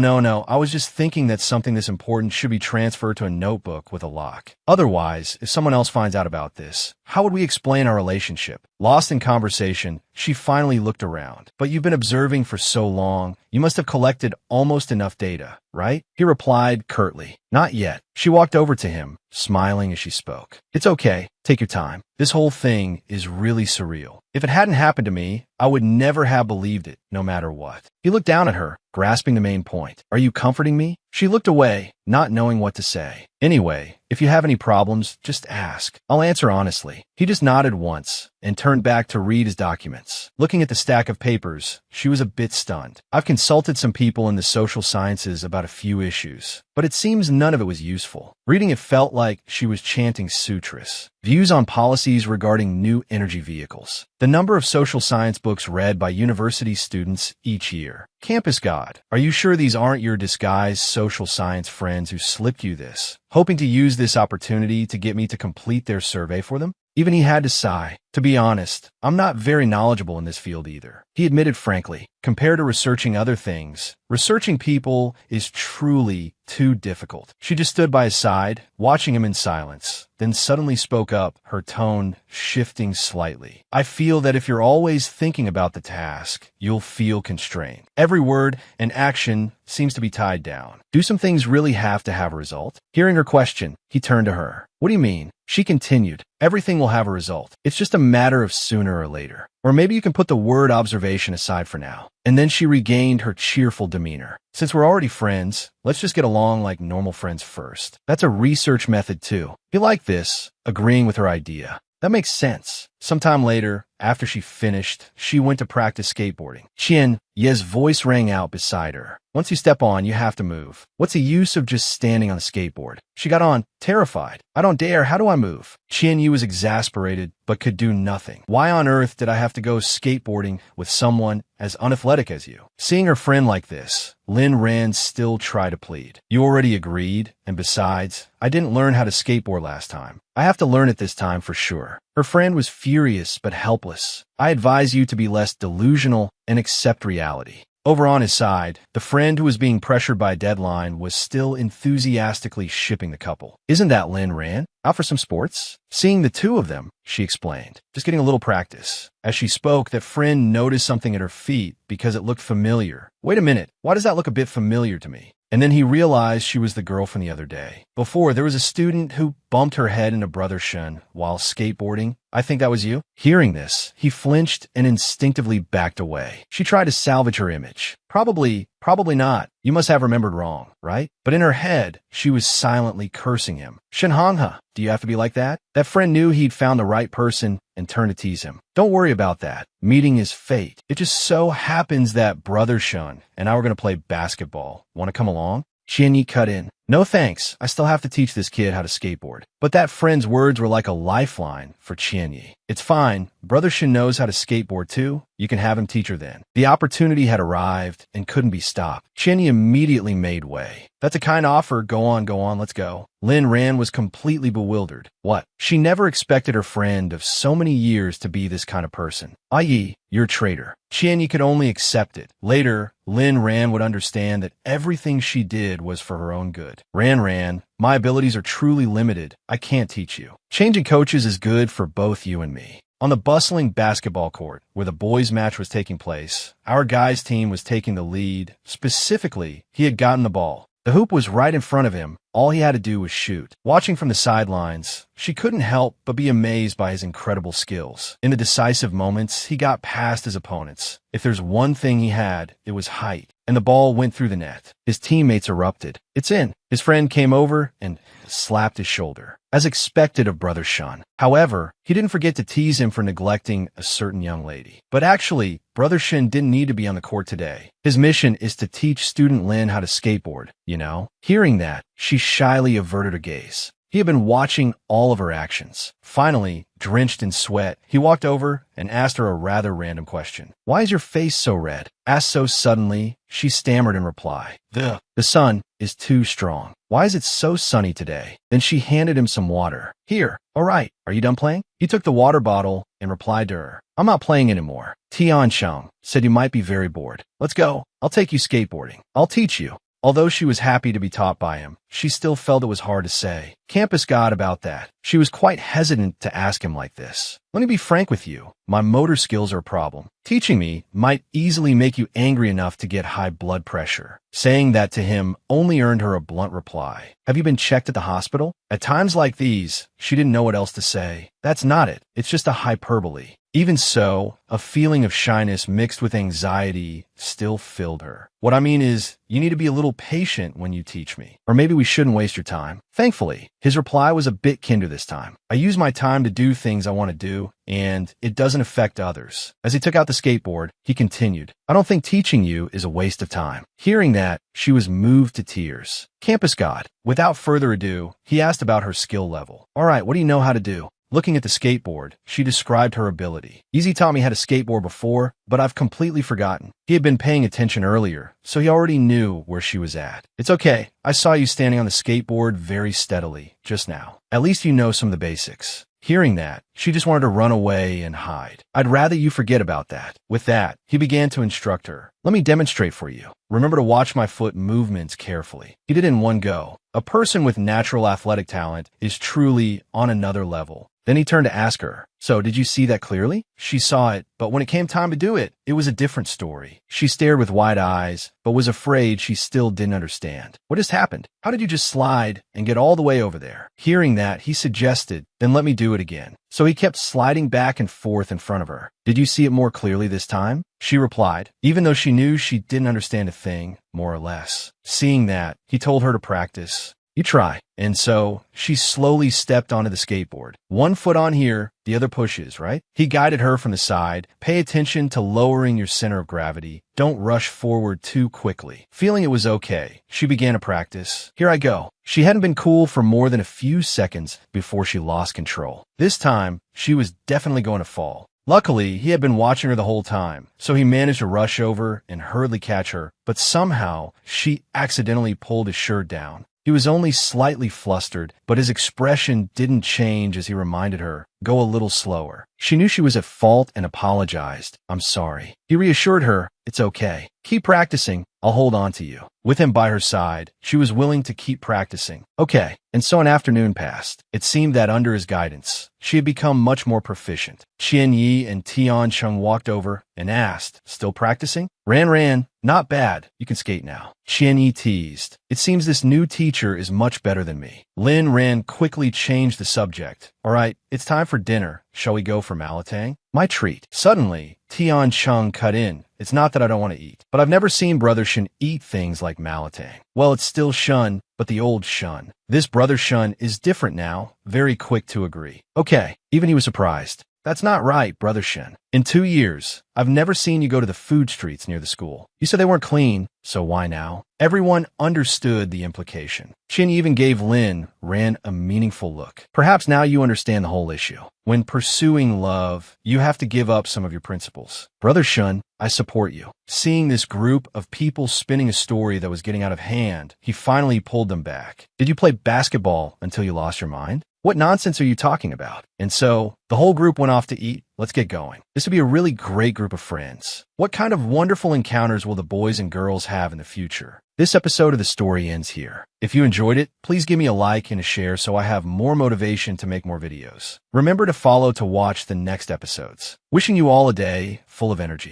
I was just thinking that something this important should be transferred to a notebook with a lock. Otherwise, if someone else finds out about this, how would we explain our relationship? Lost in conversation, she finally looked around. But you've been observing for so long, you must have collected almost enough data, right? He replied curtly, not yet. She walked over to him, smiling as she spoke. It's okay. Take your time. This whole thing is really surreal. If it hadn't happened to me, I would never have believed it, no matter what. He looked down at her, grasping the main point. Are you comforting me? She looked away, not knowing what to say. Anyway, if you have any problems, just ask. I'll answer honestly. He just nodded once and turned back to read his documents. Looking at the stack of papers, she was a bit stunned. I've consulted some people in the social sciences about a few issues, but it seems none of it was useful. Reading it felt like she was chanting sutras. Views on policies regarding new energy vehicles. The number of social science books read by university students each year. Campus God, are you sure these aren't your disguised social science friends who slipped you this, hoping to use this opportunity to get me to complete their survey for them? Even he had to sigh. To be honest, I'm not very knowledgeable in this field either. He admitted frankly, compared to researching other things, researching people is truly too difficult. She just stood by his side, watching him in silence, then suddenly spoke up, her tone shifting slightly. I feel that if you're always thinking about the task, you'll feel constrained. Every word and action seems to be tied down. Do some things really have to have a result? Hearing her question, he turned to her. What do you mean? She continued, everything will have a result. It's just a matter of sooner or later. Or maybe you can put the word observation aside for now. And then she regained her cheerful demeanor. Since we're already friends, let's just get along like normal friends first. That's a research method too. He liked this, agreeing with her idea. That makes sense. Sometime later, after she finished, she went to practice skateboarding. Qian Ye's voice rang out beside her. Once you step on, you have to move. What's the use of just standing on a skateboard? She got on, terrified. I don't dare, how do I move? Qian Yu was exasperated, but could do nothing. Why on earth did I have to go skateboarding with someone as unathletic as you? Seeing her friend like this, Lin Ran still tried to plead. You already agreed, and besides, I didn't learn how to skateboard last time. I have to learn it this time for sure. Her friend was furious but helpless. I advise you to be less delusional and accept reality. Over on his side, the friend who was being pressured by a deadline was still enthusiastically shipping the couple. Isn't that Lin Ran? Out for some sports? Seeing the two of them, she explained. Just getting a little practice. As she spoke, that friend noticed something at her feet because it looked familiar. Wait a minute, why does that look a bit familiar to me? And then he realized she was the girl from the other day. Before, there was a student who bumped her head into Brother Shun while skateboarding. I think that was you. Hearing this, he flinched and instinctively backed away. She tried to salvage her image. Probably not. You must have remembered wrong, right? But in her head, she was silently cursing him. Shenhangha, do you have to be like that? That friend knew he'd found the right person and turned to tease him. Don't worry about that. Meeting is fate. It just so happens that Brother Shun and I were going to play basketball. Want to come along? Qian Yi cut in. No thanks, I still have to teach this kid how to skateboard. But that friend's words were like a lifeline for Qian Yi. It's fine, Brother Shin knows how to skateboard too. You can have him teach her then. The opportunity had arrived and couldn't be stopped. Qian Yi immediately made way. That's a kind offer, go on, let's go. Lin Ran was completely bewildered. What? She never expected her friend of so many years to be this kind of person. I.e., you're a traitor. Qian Yi could only accept it. Later, Lin Ran would understand that everything she did was for her own good. Ran, my abilities are truly limited. I can't teach you. Changing coaches is good for both you and me. On the bustling basketball court, where the boys' match was taking place, our guys' team was taking the lead. Specifically, he had gotten the ball. The hoop was right in front of him. All he had to do was shoot. Watching from the sidelines, she couldn't help but be amazed by his incredible skills. In the decisive moments, he got past his opponents. If there's one thing he had, it was height. And the ball went through the net. His teammates erupted. It's in. His friend came over and slapped his shoulder, as expected of Brother Shun. However, he didn't forget to tease him for neglecting a certain young lady. But actually, Brother Shin didn't need to be on the court today. His mission is to teach student Lin how to skateboard, you know? Hearing that, she shyly averted her gaze. He had been watching all of her actions. Finally, drenched in sweat, he walked over and asked her a rather random question. Why is your face so red? Asked so suddenly, she stammered in reply. The sun is too strong. Why is it so sunny today? Then she handed him some water. Here, all right, are you done playing? He took the water bottle and replied to her. I'm not playing anymore. Tian Shang said you might be very bored. Let's go. I'll take you skateboarding. I'll teach you. Although she was happy to be taught by him, she still felt it was hard to say. Campus got about that. She was quite hesitant to ask him like this. Let me be frank with you. My motor skills are a problem. Teaching me might easily make you angry enough to get high blood pressure. Saying that to him only earned her a blunt reply. Have you been checked at the hospital? At times like these, she didn't know what else to say. That's not it. It's just a hyperbole. Even so, a feeling of shyness mixed with anxiety still filled her. What I mean is, you need to be a little patient when you teach me. Or maybe we shouldn't waste your time. Thankfully, his reply was a bit kinder this time. I use my time to do things I want to do, and it doesn't affect others. As he took out the skateboard, he continued, I don't think teaching you is a waste of time. Hearing that, she was moved to tears. Campus God. Without further ado, he asked about her skill level. All right, what do you know how to do? Looking at the skateboard, she described her ability. Easy taught me how to skateboard before, but I've completely forgotten. He had been paying attention earlier, so he already knew where she was at. It's okay. I saw you standing on the skateboard very steadily just now. At least you know some of the basics. Hearing that, she just wanted to run away and hide. I'd rather you forget about that. With that, he began to instruct her. Let me demonstrate for you. Remember to watch my foot movements carefully. He did it in one go. A person with natural athletic talent is truly on another level. Then he turned to ask her, so did you see that clearly? She saw it, but when it came time to do it, it was a different story. She stared with wide eyes, but was afraid she still didn't understand. What just happened? How did you just slide and get all the way over there? Hearing that, he suggested, then let me do it again. So he kept sliding back and forth in front of her. Did you see it more clearly this time? She replied, even though she knew she didn't understand a thing, more or less. Seeing that, he told her to practice. You try. And so, she slowly stepped onto the skateboard. One foot on here, the other pushes, right? He guided her from the side. Pay attention to lowering your center of gravity. Don't rush forward too quickly. Feeling it was okay, she began to practice. Here I go. She hadn't been cool for more than a few seconds before she lost control. This time, she was definitely going to fall. Luckily, he had been watching her the whole time, so he managed to rush over and hurriedly catch her, but somehow, she accidentally pulled his shirt down. He was only slightly flustered, but his expression didn't change as he reminded her, go a little slower. She knew she was at fault and apologized. I'm sorry. He reassured her, it's okay. Keep practicing. I'll hold on to you. With him by her side, she was willing to keep practicing. Okay. And so an afternoon passed. It seemed that under his guidance, she had become much more proficient. Qian Yi and Tian Chung walked over and asked, still practicing? Ran. Not bad. You can skate now. Qian Yi teased. It seems this new teacher is much better than me. Lin Ran quickly changed the subject. All right, it's time for dinner. Shall we go for Malatang? My treat. Suddenly, Tian Chung cut in. It's not that I don't want to eat, but I've never seen Brother Shun eat things like Malatang. Well, it's still Shun, but the old Shun. This Brother Shun is different now. Very quick to agree. Okay, even he was surprised. That's not right, Brother Shen. In 2 years, I've never seen you go to the food streets near the school. You said they weren't clean, so why now? Everyone understood the implication. Chin even gave Lin Ran a meaningful look. Perhaps now you understand the whole issue. When pursuing love, you have to give up some of your principles. Brother Shun, I support you. Seeing this group of people spinning a story that was getting out of hand, he finally pulled them back. Did you play basketball until you lost your mind? What nonsense are you talking about? And so, the whole group went off to eat. Let's get going. This would be a really great group of friends. What kind of wonderful encounters will the boys and girls have in the future? This episode of the story ends here. If you enjoyed it, please give me a like and a share so I have more motivation to make more videos. Remember to follow to watch the next episodes. Wishing you all a day full of energy.